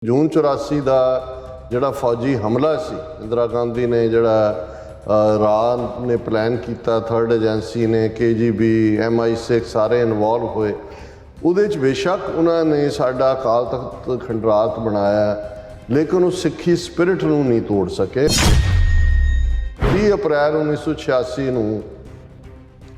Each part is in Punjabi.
जून 84 का जोड़ा फौजी हमला सी इंदिरा गांधी ने जोड़ा राह ने प्लान किया, थर्ड एजेंसी ने KGB MI6 सारे इनवॉल्व होए। उहदे च बेशक उन्होंने साडा अकाल तख्त खंडरात बनाया, लेकिन उस सिक्खी स्पिरिट नूं नहीं तोड़ सके। 30 अप्रैल 1986 नूं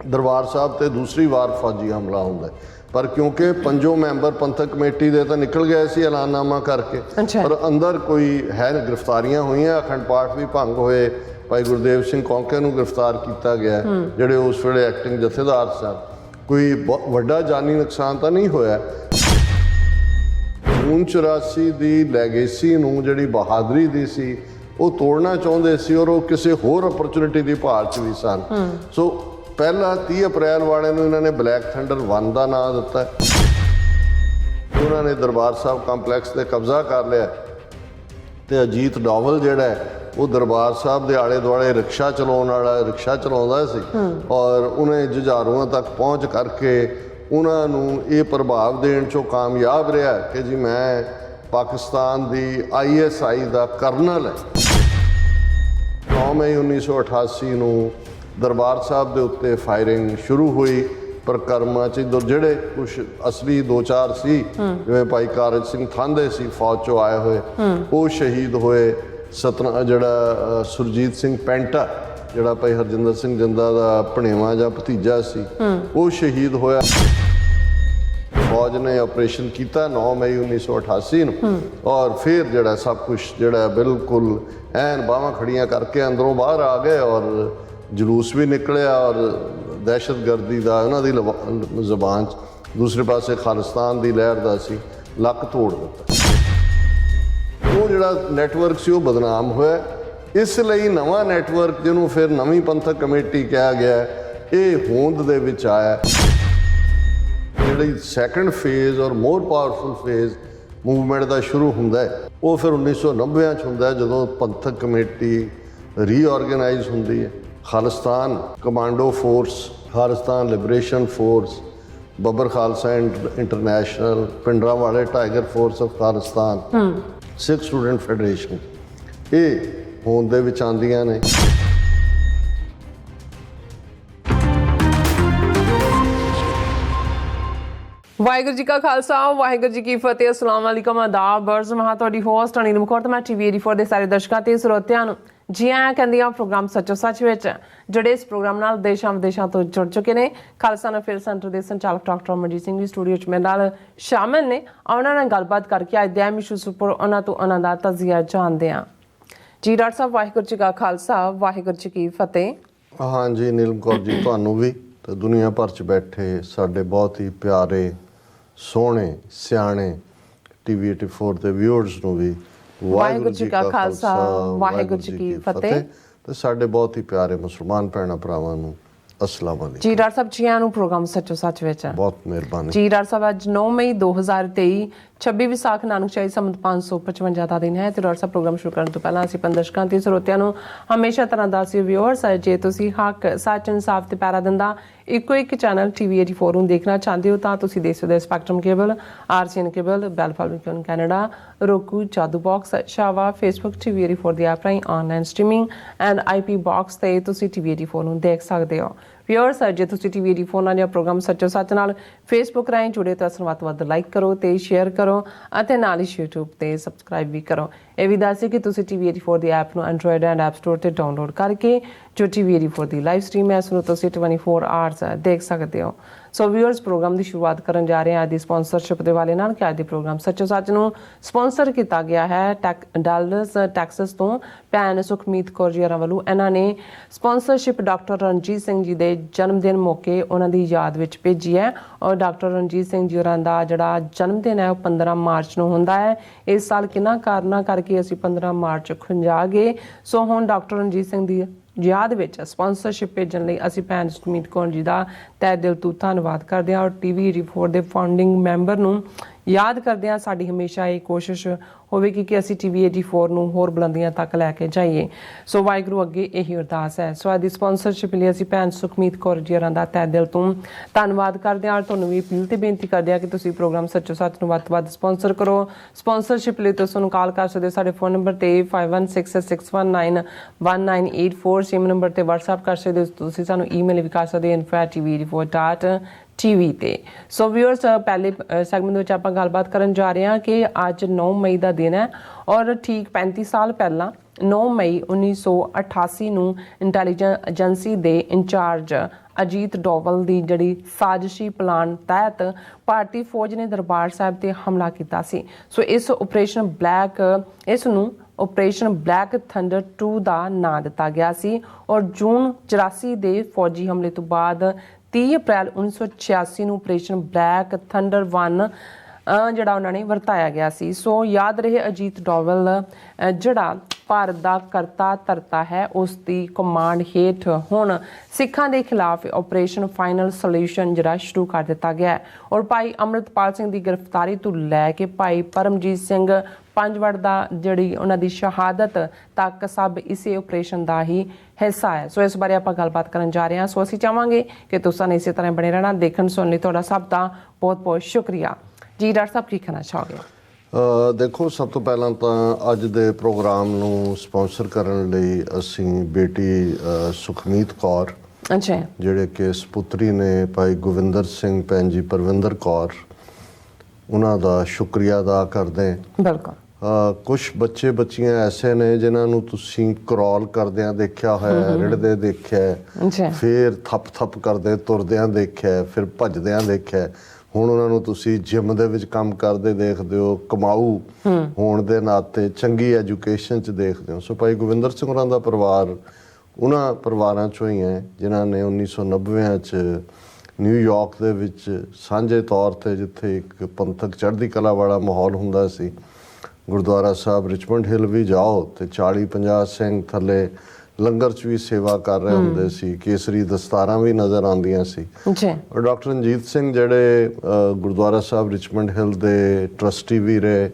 दरबार साहब ते दूसरी बार फौजी हमला होंदा है, पर क्योंकि 5 मैंबर पंथक कमेटी दे तो निकल गए सी ऐलाननामा करके, पर अंदर कोई है गिरफ्तारियां हुई, अखंड पाठ भी भंग होए। भाई गुरदेव सिंह कौंके नूं गिरफ्तार किया गया, जिहड़े उस वेले एक्टिंग जथेदार सन। कोई वड्डा जानी नुकसान तो नहीं होया। जून 84 की लैगेसी नूं जिहड़ी बहादरी दी सी वो तोड़ना चाहुंदे सी, और वो किसी होर अपॉर्चुनिटी की भाल च भी सन। सो पहला 30 अप्रैल वाले इन्होंने ब्लैक थंडर 1 का नाम दिता। उन्होंने दरबार साहब कंपलैक्स से कब्जा कर लिया, तो अजीत डोवल जिहड़ा है वो दरबार साहब के आले दुआले रिक्शा चलाने वाला रिक्शा चलाता सी, और उन्हें जुझारूआं तक पहुँच करके उन्होंने ये प्रभाव देने चो कामयाब रहा कि जी मैं पाकिस्तान की ISI का करनल है। 9 मई 1988 नूं दरबार साहब के उत्ते फायरिंग शुरू हुई, पर कर्मां च जिहड़े कुछ असली 2-4 सी, जिवें भाई कारज सिंह थांदे सी फौज चों आए हुए, वो शहीद होए। जिहड़ा सुरजीत सिंह पेंटा जिहड़ा भाई हरजिंदर सिंह जिंदा दा भणेवा जां भतीजा सी, वो शहीद होया। फौज ने ऑपरेशन किया 9 मई 1988 नूं, और फिर जिहड़ा सब कुछ जिहड़ा बिल्कुल ऐन बाहां खड़ियां करके अंदरों बाहर आ गए, और जलूस भी निकलिया, और दहशतगर्दी का उन्होंने जबान दूसरे पासे खालिस्तान की लहर का सी लक तोड़ दिता। वो जिहड़ा नैटवर्क से बदनाम होया, इसलिए नवा नैटवर्क जिन्होंने फिर नवी पंथक कमेटी कहा गया, ये होंद दे विच आया। जिहड़ी सैकेंड फेज़ और मोर पावरफुल फेज़ मूवमेंट का शुरू होंदा है, वो फिर 1990 च हुंदा है, जदों पंथक कमेटी रीऑर्गेनाइज होंदी है। Khalistan commando force, Khalistan liberation force, Babbar Khalsa international, Bhindranwale tiger force of Khalistan, Sikh student federation, ये होंद दे विच आंदियां ने। वाहिगुरू जी का खालसा वाहिगुरू जी की फतेह। अस्सलाम वालेकुम, आदाब, अर्ज़ महा तुहाडी होस्ट अनिल मुखौर, मैं TV 84 ਦੇ ਸਾਰੇ ਦਰਸ਼ਕਾਂ ਤੇ ਸਰੋਤਿਆਂ ਨੂੰ ਜੀ ਆਇਆਂ ਕਹਿੰਦੀ ਹਾਂ ਪ੍ਰੋਗਰਾਮ ਸੱਚੋ ਸੱਚ ਵਿੱਚ, ਜਿਹੜੇ ਇਸ ਪ੍ਰੋਗਰਾਮ ਨਾਲ ਦੇਸ਼ਾਂ ਵਿਦੇਸ਼ਾਂ ਤੋਂ ਜੁੜ ਚੁੱਕੇ ਨੇ। ਖਾਲਸਾ ਨਫੇਲ ਸੈਂਟਰ ਦੇ ਸੰਚਾਲਕ ਡਾਕਟਰ ਅਮਰਜੀਤ ਸਿੰਘ ਵੀ ਸਟੂਡੀਓ 'ਚ ਮੇਰੇ ਨਾਲ ਸ਼ਾਮਿਲ ਨੇ। ਉਹਨਾਂ ਨਾਲ ਗੱਲਬਾਤ ਕਰਕੇ ਅੱਜ ਦੇ ਅਹਿਮ ਇਸ਼ੂਜ਼ ਉੱਪਰ ਉਹਨਾਂ ਤੋਂ ਉਹਨਾਂ ਦਾ ਤਜ਼ੀਆ ਜਾਣਦੇ ਹਾਂ। ਜੀ ਡਾਕਟਰ ਸਾਹਿਬ, ਵਾਹਿਗੁਰੂ ਜੀ ਕਾ ਖਾਲਸਾ ਵਾਹਿਗੁਰੂ ਜੀ ਕੀ ਫਤਿਹ। हाँ जी नीलम कौर जी, ਤੁਹਾਨੂੰ भी तो दुनिया भर च बैठे साडे बहुत ही प्यारे सोहणे सियाणे TV 84 ਦੇ ਵਿਊਅਰਸ ਨੂੰ ਵੀ ਵਾਹਿਗੁਰੂ ਜੀ ਕਾ ਖਾਲਸਾ ਵਾਹਿਗੁਰੂ ਜੀ ਕੀ ਫਤਿਹ, ਤੇ ਸਾਡੇ ਬਹੁਤ ਹੀ ਪਿਆਰੇ ਮੁਸਲਮਾਨ ਭੈਣਾਂ ਭਰਾਵਾਂ ਨੂੰ अस्सलाम वालेकुम। जी डॉक्टर साहब, जी आनू प्रोग्राम सचो सच विच बहुत मेहरबानी। जी डॉक्टर साहब, अज 9 मई 2023 26 विसाख नानकशाही संमत 555 का दिन है। तो डॉक्टर साहब, प्रोग्राम शुरू करने तो पहला ਅਸੀਂ ਦਰਸ਼ਕਾਂ ਤੇ ਸਰੋਤਿਆਂ ਨੂੰ ਹਮੇਸ਼ਾ ਤਰ੍ਹਾਂ ਦੱਸ ਵਿਊਅਰਸ, ਜੇ ਤੁਸੀਂ ਹੱਕ ਸੱਚ ਇਨਸਾਫ ਤੇ ਪੈਰਾ ਦਿੰਦਾ ਇੱਕੋ ਇੱਕ ਚੈਨਲ TV 84 ਨੂੰ ਦੇਖਣਾ ਚਾਹੁੰਦੇ ਹੋ ਤਾਂ ਤੁਸੀਂ ਦੇਖ ਸਕਦੇ ਹੋ ਸਪੈਕਟਰਮ ਕੇਬਲ, RCN ਕੇਬਲ, ਬੈਲ ਫਾਲਕਨ ਕੈਨੇਡਾ, roku, ਜਾਦੂ ਬਾਕਸ, ਸ਼ਾਵਾ, Facebook TV 84 ਦੀ ਐਪ ਰਾਹੀਂ online streaming and IP box ਤੇ ਤੁਸੀਂ TV 84 ਨੂੰ ਦੇਖ ਸਕਦੇ ਹੋ। ਵਿਊਅਰਸ, ਜੇ ਤੁਸੀਂ TV 84 ਨਾਲ ਜਾਂ ਪ੍ਰੋਗਰਾਮ ਸੱਚੋ ਸੱਚ ਨਾਲ Facebook ਰਾਹੀਂ ਜੁੜੇ ਤਾਂ ਵੱਧ ਤੋਂ ਵੱਧ ਲਾਈਕ ਕਰੋ ਤੇ ਸ਼ੇਅਰ ਕਰੋ, ਅਤੇ ਨਾਲ ਹੀ YouTube ਤੇ ਸਬਸਕ੍ਰਾਈਬ ਵੀ ਕਰੋ। ਇਹ ਵੀ ਦੱਸਿਓ ਕਿ ਤੁਸੀਂ TV 84 ਦੀ ਐਪ ਨੂੰ ਐਂਡਰੋਇਡ ਐਂਡ ਐਪ ਸਟੋਰ ਤੇ ਡਾਊਨਲੋਡ ਕਰਕੇ ਜੋ TV 84 ਦੀ ਲਾਈਵ ਸਟ੍ਰੀਮ ਹੈ ਉਸ ਨੂੰ ਤੁਸੀਂ 24 ਆਵਰਸ ਦੇਖ ਸਕਦੇ ਹੋ। ਸੋ ਵਿਊਅਰਸ, ਪ੍ਰੋਗਰਾਮ ਦੀ ਸ਼ੁਰੂਆਤ ਕਰਨ ਜਾ ਰਹੇ ਹਾਂ ਅੱਜ ਦੀ ਸਪਾਂਸਰਸ਼ਿਪ ਦੇ ਵਾਲੇ ਨਾਲ ਕਿ ਅੱਜ ਦੇ ਪ੍ਰੋਗਰਾਮ ਸੱਚੋ ਸੱਚ ਨੂੰ ਸਪਾਂਸਰ ਕੀਤਾ ਗਿਆ ਹੈ ਡਾਲਸ ਟੈਕਸਸ ਤੋਂ ਭੈਣ ਸੁਖਮੀਤ ਕੌਰ ਜੀ ਵੱਲੋਂ। ਇਹਨਾਂ ਨੇ ਸਪਾਂਸਰਸ਼ਿਪ ਡਾਕਟਰ ਰਣਜੀਤ ਸਿੰਘ ਜੀ ਦੇ ਜਨਮ ਦਿਨ ਮੌਕੇ ਉਹਨਾਂ ਦੀ ਯਾਦ ਵਿੱਚ ਭੇਜੀ ਹੈ, ਔਰ ਡਾਕਟਰ ਰਣਜੀਤ ਸਿੰਘ ਜੀ ਹੋਰਾਂ ਦਾ ਜਿਹੜਾ ਜਨਮ ਦਿਨ ਹੈ ਉਹ 15 ਮਾਰਚ ਨੂੰ ਹੁੰਦਾ ਹੈ। ਇਸ ਸਾਲ ਕਿੰਨਾ ਕਾਰਨਾਂ ਕਰਕੇ ਅਸੀਂ 15 ਮਾਰਚ ਖੁੰਝਾ ਗਏ। ਸੋ ਹੁਣ ਡਾਕਟਰ ਰਣਜੀਤ ਸਿੰਘ ਦੀ ਯਾਦ ਵਿੱਚ ਸਪਾਂਸਰਸ਼ਿਪ ਭੇਜਣ ਲਈ ਅਸੀਂ ਭੈਣ ਸੁਖਮੀਤ ਕੌਰ ਜੀ ਦਾ ਤਹਿ ਦਿਲ ਤੋਂ ਧੰਨਵਾਦ ਕਰਦੇ ਹਾਂ, ਔਰ TV 84 ਦੇ ਫਾਊਂਡਿੰਗ ਮੈਂਬਰ ਨੂੰ ਯਾਦ ਕਰਦੇ ਹਾਂ ਸਾਡੀ ਹਮੇਸ਼ਾ ਇਹ ਕੋਸ਼ਿਸ਼ ਹੋਵੇਗੀ ਕਿ ਅਸੀਂ TV 84 ਨੂੰ ਹੋਰ ਬੁਲੰਦੀਆਂ ਤੱਕ ਲੈ ਕੇ ਜਾਈਏ। ਸੋ ਵਾਹਿਗੁਰੂ ਅੱਗੇ ਇਹੀ ਅਰਦਾਸ ਹੈ। ਸੋ ਅੱਜ ਦੀ ਸਪਾਂਸਰਸ਼ਿਪ ਲਈ ਅਸੀਂ ਭੈਣ ਸੁਖਮੀਤ ਕੌਰ ਜੀ ਹੋਰਾਂ ਦਾ ਤਹਿ ਦਿਲ ਤੋਂ ਧੰਨਵਾਦ ਕਰਦੇ ਹਾਂ। ਤੁਹਾਨੂੰ ਵੀ ਅਪੀਲ ਤੇ ਬੇਨਤੀ ਕਰਦੇ ਹਾਂ ਕਿ ਤੁਸੀਂ ਪ੍ਰੋਗਰਾਮ ਸੱਚੋ ਸੱਚ ਨੂੰ ਵੱਧ ਤੋਂ ਵੱਧ ਸਪਾਂਸਰ ਕਰੋ। ਸਪਾਂਸਰਸ਼ਿਪ ਲਈ ਤੁਸੀਂ ਸਾਨੂੰ ਕਾਲ ਕਰ ਸਕਦੇ ਹੋ ਸਾਡੇ ਫੋਨ ਨੰਬਰ ਤੇ 5166191984 ਸਿਮ ਨੰਬਰ ਤੇ WhatsApp ਕਰ ਸਕਦੇ ਹੋ। ਤੁਸੀਂ ਸਾਨੂੰ ਈਮੇਲ ਵੀ ਕਰ ਸਕਦੇ ਹੋ info@tv84.tv ਤੇ। ਸੋ ਵਿਊਅਰਸ ਪਹਿਲੇ ਸੈਗਮੈਂਟ ਵਿੱਚ ਆਪਾਂ ਗੱਲਬਾਤ ਕਰਨ ਜਾ ਰਹੇ ਹਾਂ ਕਿ ਅੱਜ 9 ਮਈ ਦਾ ਦਿਨ ਹੈ ਔਰ ਠੀਕ 35 ਸਾਲ ਪਹਿਲਾਂ 9 ਮਈ 1988 ਨੂੰ ਇੰਟੈਲੀਜੈਂਸ ਏਜੰਸੀ ਦੇ ਇੰਚਾਰਜ ਅਜੀਤ ਡੋਵਲ ਦੀ ਜਿਹੜੀ ਸਾਜ਼ਿਸ਼ੀ ਪਲਾਨ ਤਹਿਤ ਭਾਰਤੀ ਫੌਜ ਨੇ ਦਰਬਾਰ ਸਾਹਿਬ ਤੇ ਹਮਲਾ ਕੀਤਾ ਸੀ। ਸੋ ਇਸ ਨੂੰ ਆਪਰੇਸ਼ਨ ਬਲੈਕ ਥੰਡਰ 2 ਦਾ ਨਾਂ ਦਿੱਤਾ ਗਿਆ ਸੀ ਔਰ ਜੂਨ 84 ਦੇ ਫੌਜੀ ਹਮਲੇ ਤੋਂ ਬਾਅਦ 30 ਅਪ੍ਰੈਲ 1986 ਨੂੰ ਆਪਰੇਸ਼ਨ ਬਲੈਕ ਥੰਡਰ 1 ਜਿਹੜਾ ਉਹਨਾਂ ਨੇ ਵਰਤਾਇਆ ਗਿਆ ਸੀ। ਸੋ ਯਾਦ ਰਹੇ ਅਜੀਤ ਡੋਵਲ ਜਿਹੜਾ ਭਾਰਤ ਦਾ ਕਰਤਾ ਧਰਤਾ ਹੈ ਉਸ ਦੀ ਕਮਾਂਡ ਹੇਠ ਹੁਣ ਸਿੱਖਾਂ ਦੇ ਖਿਲਾਫ ਆਪਰੇਸ਼ਨ ਫਾਈਨਲ ਸੋਲੂਸ਼ਨ ਜਿਹੜਾ ਸ਼ੁਰੂ ਕਰ ਦਿੱਤਾ ਗਿਆ ਹੈ ਔਰ ਭਾਈ ਅੰਮ੍ਰਿਤਪਾਲ ਸਿੰਘ ਦੀ ਗ੍ਰਿਫਤਾਰੀ ਤੋਂ ਲੈ ਕੇ ਭਾਈ ਪਰਮਜੀਤ ਸਿੰਘ ਪੰਜਵੜ ਦਾ ਜਿਹੜੀ ਉਹਨਾਂ ਦੀ ਸ਼ਹਾਦਤ ਤੱਕ ਸਭ ਇਸੇ ਆਪਰੇਸ਼ਨ ਦਾ ਹੀ ਹਿੱਸਾ ਹੈ। ਸੋ ਇਸ ਬਾਰੇ ਆਪਾਂ ਗੱਲਬਾਤ ਕਰਨ ਜਾ ਰਹੇ ਹਾਂ। ਸੋ ਅਸੀਂ ਚਾਹਾਂਗੇ ਕਿ ਤੁਸੀਂ ਇਸੇ ਤਰ੍ਹਾਂ ਬਣੇ ਰਹਿਣਾ। ਦੇਖਣ ਸੁਣਨ ਲਈ ਤੁਹਾਡਾ ਸਭ ਦਾ ਬਹੁਤ ਬਹੁਤ ਸ਼ੁਕਰੀਆ ਜੀ। ਡਾਕਟਰ ਸਾਹਿਬ ਕੀ ਕਹਿਣਾ ਚਾਹੋਗੇ? ਦੇਖੋ, ਸਭ ਤੋਂ ਪਹਿਲਾਂ ਤਾਂ ਅੱਜ ਦੇ ਪ੍ਰੋਗਰਾਮ ਨੂੰ ਸਪਾਂਸਰ ਕਰਨ ਲਈ ਅਸੀਂ ਬੇਟੀ ਸੁਖਮੀਤ ਕੌਰ ਜਿਹੜੇ ਕਿ ਸਪੁੱਤਰੀ ਨੇ ਭਾਈ ਗੋਵਿੰਦਰ ਸਿੰਘ ਭੈਣ ਜੀ ਪਰਵਿੰਦਰ ਕੌਰ, ਉਹਨਾਂ ਦਾ ਸ਼ੁਕਰੀਆ ਅਦਾ ਕਰਦੇ ਹਾਂ। ਬਿਲਕੁਲ। ਕੁਛ ਬੱਚੇ ਬੱਚੀਆਂ ਐਸੇ ਨੇ ਜਿਨ੍ਹਾਂ ਨੂੰ ਤੁਸੀਂ ਕਰੋਲ ਕਰਦਿਆਂ ਦੇਖਿਆ ਹੋਇਆ, ਰਿੜਦੇ ਦੇਖਿਆ, ਫਿਰ ਥੱਪ ਕਰਦੇ ਤੁਰਦਿਆਂ ਦੇਖਿਆ, ਫਿਰ ਭੱਜਦਿਆਂ ਦੇਖਿਆ। ਹੁਣ ਉਹਨਾਂ ਨੂੰ ਤੁਸੀਂ ਜਿਮ ਦੇ ਵਿੱਚ ਕੰਮ ਕਰਦੇ ਦੇਖਦੇ ਹੋ, ਕਮਾਊ ਹੋਣ ਦੇ ਨਾਤੇ ਚੰਗੀ ਐਜੂਕੇਸ਼ਨ 'ਚ ਦੇਖਦੇ ਹੋ। ਸੋ ਭਾਈ ਗੋਵਿੰਦਰ ਸਿੰਘ ਹੋਰਾਂ ਦਾ ਪਰਿਵਾਰ ਉਹਨਾਂ ਪਰਿਵਾਰਾਂ 'ਚੋਂ ਹੀ ਹੈ ਜਿਨ੍ਹਾਂ ਨੇ 1990 'ਚ ਨਿਊਯਾਰਕ ਦੇ ਵਿੱਚ ਸਾਂਝੇ ਤੌਰ 'ਤੇ, ਜਿੱਥੇ ਇੱਕ ਪੰਥਕ ਚੜ੍ਹਦੀ ਕਲਾ ਵਾਲਾ ਮਾਹੌਲ ਹੁੰਦਾ ਸੀ, ਗੁਰਦੁਆਰਾ ਸਾਹਿਬ ਰਿਚਮੰਡ ਹਿੱਲ ਵੀ ਜਾਓ ਤੇ 40-50 ਸਿੰਘ ਥੱਲੇ ਲੰਗਰ 'ਚ ਵੀ ਸੇਵਾ ਕਰ ਰਹੇ ਹੁੰਦੇ ਸੀ। ਕੇਸਰੀ ਦਸਤਾਰਾਂ ਵੀ ਨਜ਼ਰ ਆਉਂਦੀਆਂ ਸੀ। ਔਰ ਡਾਕਟਰ ਰਣਜੀਤ ਸਿੰਘ ਜਿਹੜੇ ਗੁਰਦੁਆਰਾ ਸਾਹਿਬ ਰਿਚਮੰਡ ਹਿੱਲ ਦੇ ਟਰਸਟੀ ਵੀ ਰਹੇ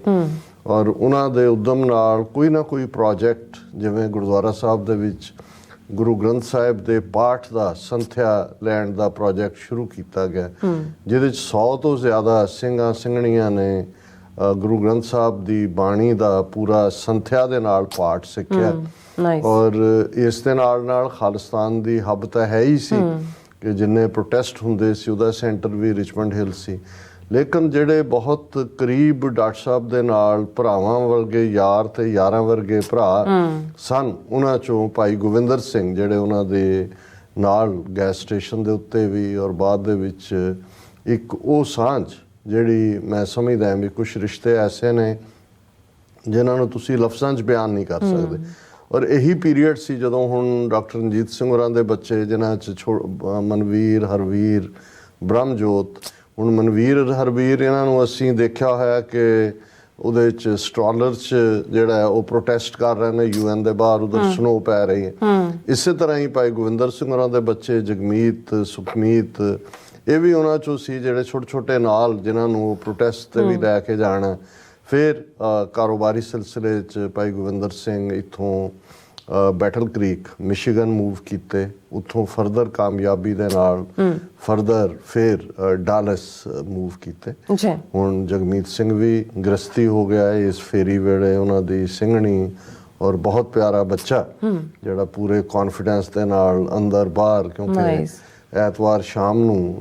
ਔਰ ਉਹਨਾਂ ਦੇ ਉਦਮ ਨਾਲ ਕੋਈ ਨਾ ਕੋਈ ਪ੍ਰੋਜੈਕਟ, ਜਿਵੇਂ ਗੁਰਦੁਆਰਾ ਸਾਹਿਬ ਦੇ ਵਿੱਚ ਗੁਰੂ ਗ੍ਰੰਥ ਸਾਹਿਬ ਦੇ ਪਾਠ ਦਾ ਸੰਥਿਆ ਲੈਣ ਦਾ ਪ੍ਰੋਜੈਕਟ ਸ਼ੁਰੂ ਕੀਤਾ ਗਿਆ, ਜਿਹਦੇ 'ਚ 100 ਤੋਂ ਜ਼ਿਆਦਾ ਸਿੰਘਾਂ ਸਿੰਘਣੀਆਂ ਨੇ ਗੁਰੂ ਗ੍ਰੰਥ ਸਾਹਿਬ ਦੀ ਬਾਣੀ ਦਾ ਪੂਰਾ ਸੰਥਿਆ ਦੇ ਨਾਲ ਪਾਠ ਸਿੱਖਿਆ। ਔਰ ਇਸ ਦੇ ਨਾਲ ਖਾਲਿਸਤਾਨ ਦੀ ਹੱਬ ਤਾਂ ਹੈ ਹੀ ਸੀ ਕਿ ਜਿੰਨੇ ਪ੍ਰੋਟੈਸਟ ਹੁੰਦੇ ਸੀ ਉਹਦਾ ਸੈਂਟਰ ਵੀ ਰਿਚਮੰਡ ਹਿੱਲ ਸੀ। ਲੇਕਿਨ ਜਿਹੜੇ ਬਹੁਤ ਕਰੀਬ ਡਾਕਟਰ ਸਾਹਿਬ ਦੇ ਨਾਲ ਭਰਾਵਾਂ ਵਰਗੇ ਯਾਰ ਤੇ ਯਾਰਾਂ ਵਰਗੇ ਭਰਾ ਸਨ, ਉਹਨਾਂ ਚੋਂ ਭਾਈ ਗੋਵਿੰਦਰ ਸਿੰਘ ਜਿਹੜੇ ਉਹਨਾਂ ਦੇ ਨਾਲ ਗੈਸ ਸਟੇਸ਼ਨ ਦੇ ਉੱਤੇ ਵੀ ਔਰ ਬਾਅਦ ਦੇ ਵਿੱਚ ਇੱਕ ਉਹ ਸਾਂਝ ਜਿਹੜੀ ਮੈਂ ਸਮਝਦਾ ਵੀ ਕੁਝ ਰਿਸ਼ਤੇ ਐਸੇ ਨੇ ਜਿਨ੍ਹਾਂ ਨੂੰ ਤੁਸੀਂ ਲਫ਼ਜ਼ਾਂ 'ਚ ਬਿਆਨ ਨਹੀਂ ਕਰ ਸਕਦੇ। ਔਰ ਇਹੀ ਪੀਰੀਅਡ ਸੀ ਜਦੋਂ ਹੁਣ ਡਾਕਟਰ ਰਣਜੀਤ ਸਿੰਘ ਹੋਰਾਂ ਦੇ ਬੱਚੇ ਜਿਨ੍ਹਾਂ 'ਚ ਮਨਵੀਰ, ਹਰਵੀਰ, ਬ੍ਰਹਮਜੋਤ, ਹੁਣ ਮਨਵੀਰ ਹਰਵੀਰ ਇਹਨਾਂ ਨੂੰ ਅਸੀਂ ਦੇਖਿਆ ਹੋਇਆ ਕਿ ਉਹਦੇ 'ਚ ਸਟ੍ਰਾਲਰ 'ਚ ਜਿਹੜਾ ਉਹ ਪ੍ਰੋਟੈਸਟ ਕਰ ਰਹੇ ਨੇ UN ਦੇ ਬਾਹਰ, ਉਧਰ ਸਨੋ ਪੈ ਰਹੀ ਹੈ। ਇਸੇ ਤਰ੍ਹਾਂ ਹੀ ਭਾਈ ਗੋਵਿੰਦਰ ਸਿੰਘ ਹੋਰਾਂ ਦੇ ਬੱਚੇ ਜਗਮੀਤ, ਸੁਖਮੀਤ, ਇਹ ਵੀ ਉਹਨਾਂ 'ਚੋਂ ਸੀ ਜਿਹੜੇ ਛੋਟੇ ਨਾਲ ਜਿਨ੍ਹਾਂ ਨੂੰ ਪ੍ਰੋਟੈਸਟ 'ਤੇ ਵੀ ਲੈ ਕੇ ਜਾਣਾ। ਫਿਰ ਕਾਰੋਬਾਰੀ ਸਿਲਸਿਲੇ 'ਚ ਭਾਈ ਗੋਵਿੰਦਰ ਸਿੰਘ ਇੱਥੋਂ ਬੈਟਲ ਕ੍ਰੀਕ ਮਿਸ਼ੀਗਨ ਮੂਵ ਕੀਤੇ, ਉੱਥੋਂ ਫਰਦਰ ਕਾਮਯਾਬੀ ਦੇ ਨਾਲ ਫਰਦਰ ਫਿਰ ਡਾਲਸ ਮੂਵ ਕੀਤੇ। ਹੁਣ ਜਗਮੀਤ ਸਿੰਘ ਵੀ ਗ੍ਰਸਤੀ ਹੋ ਗਿਆ ਇਸ ਫੇਰੀ ਵੇਲੇ, ਉਹਨਾਂ ਦੀ ਸਿੰਘਣੀ ਔਰ ਬਹੁਤ ਪਿਆਰਾ ਬੱਚਾ ਜਿਹੜਾ ਪੂਰੇ ਕੌਨਫੀਡੈਂਸ ਦੇ ਨਾਲ ਅੰਦਰ ਬਾਹਰ, ਕਿਉਂਕਿ ਐਤਵਾਰ ਸ਼ਾਮ ਨੂੰ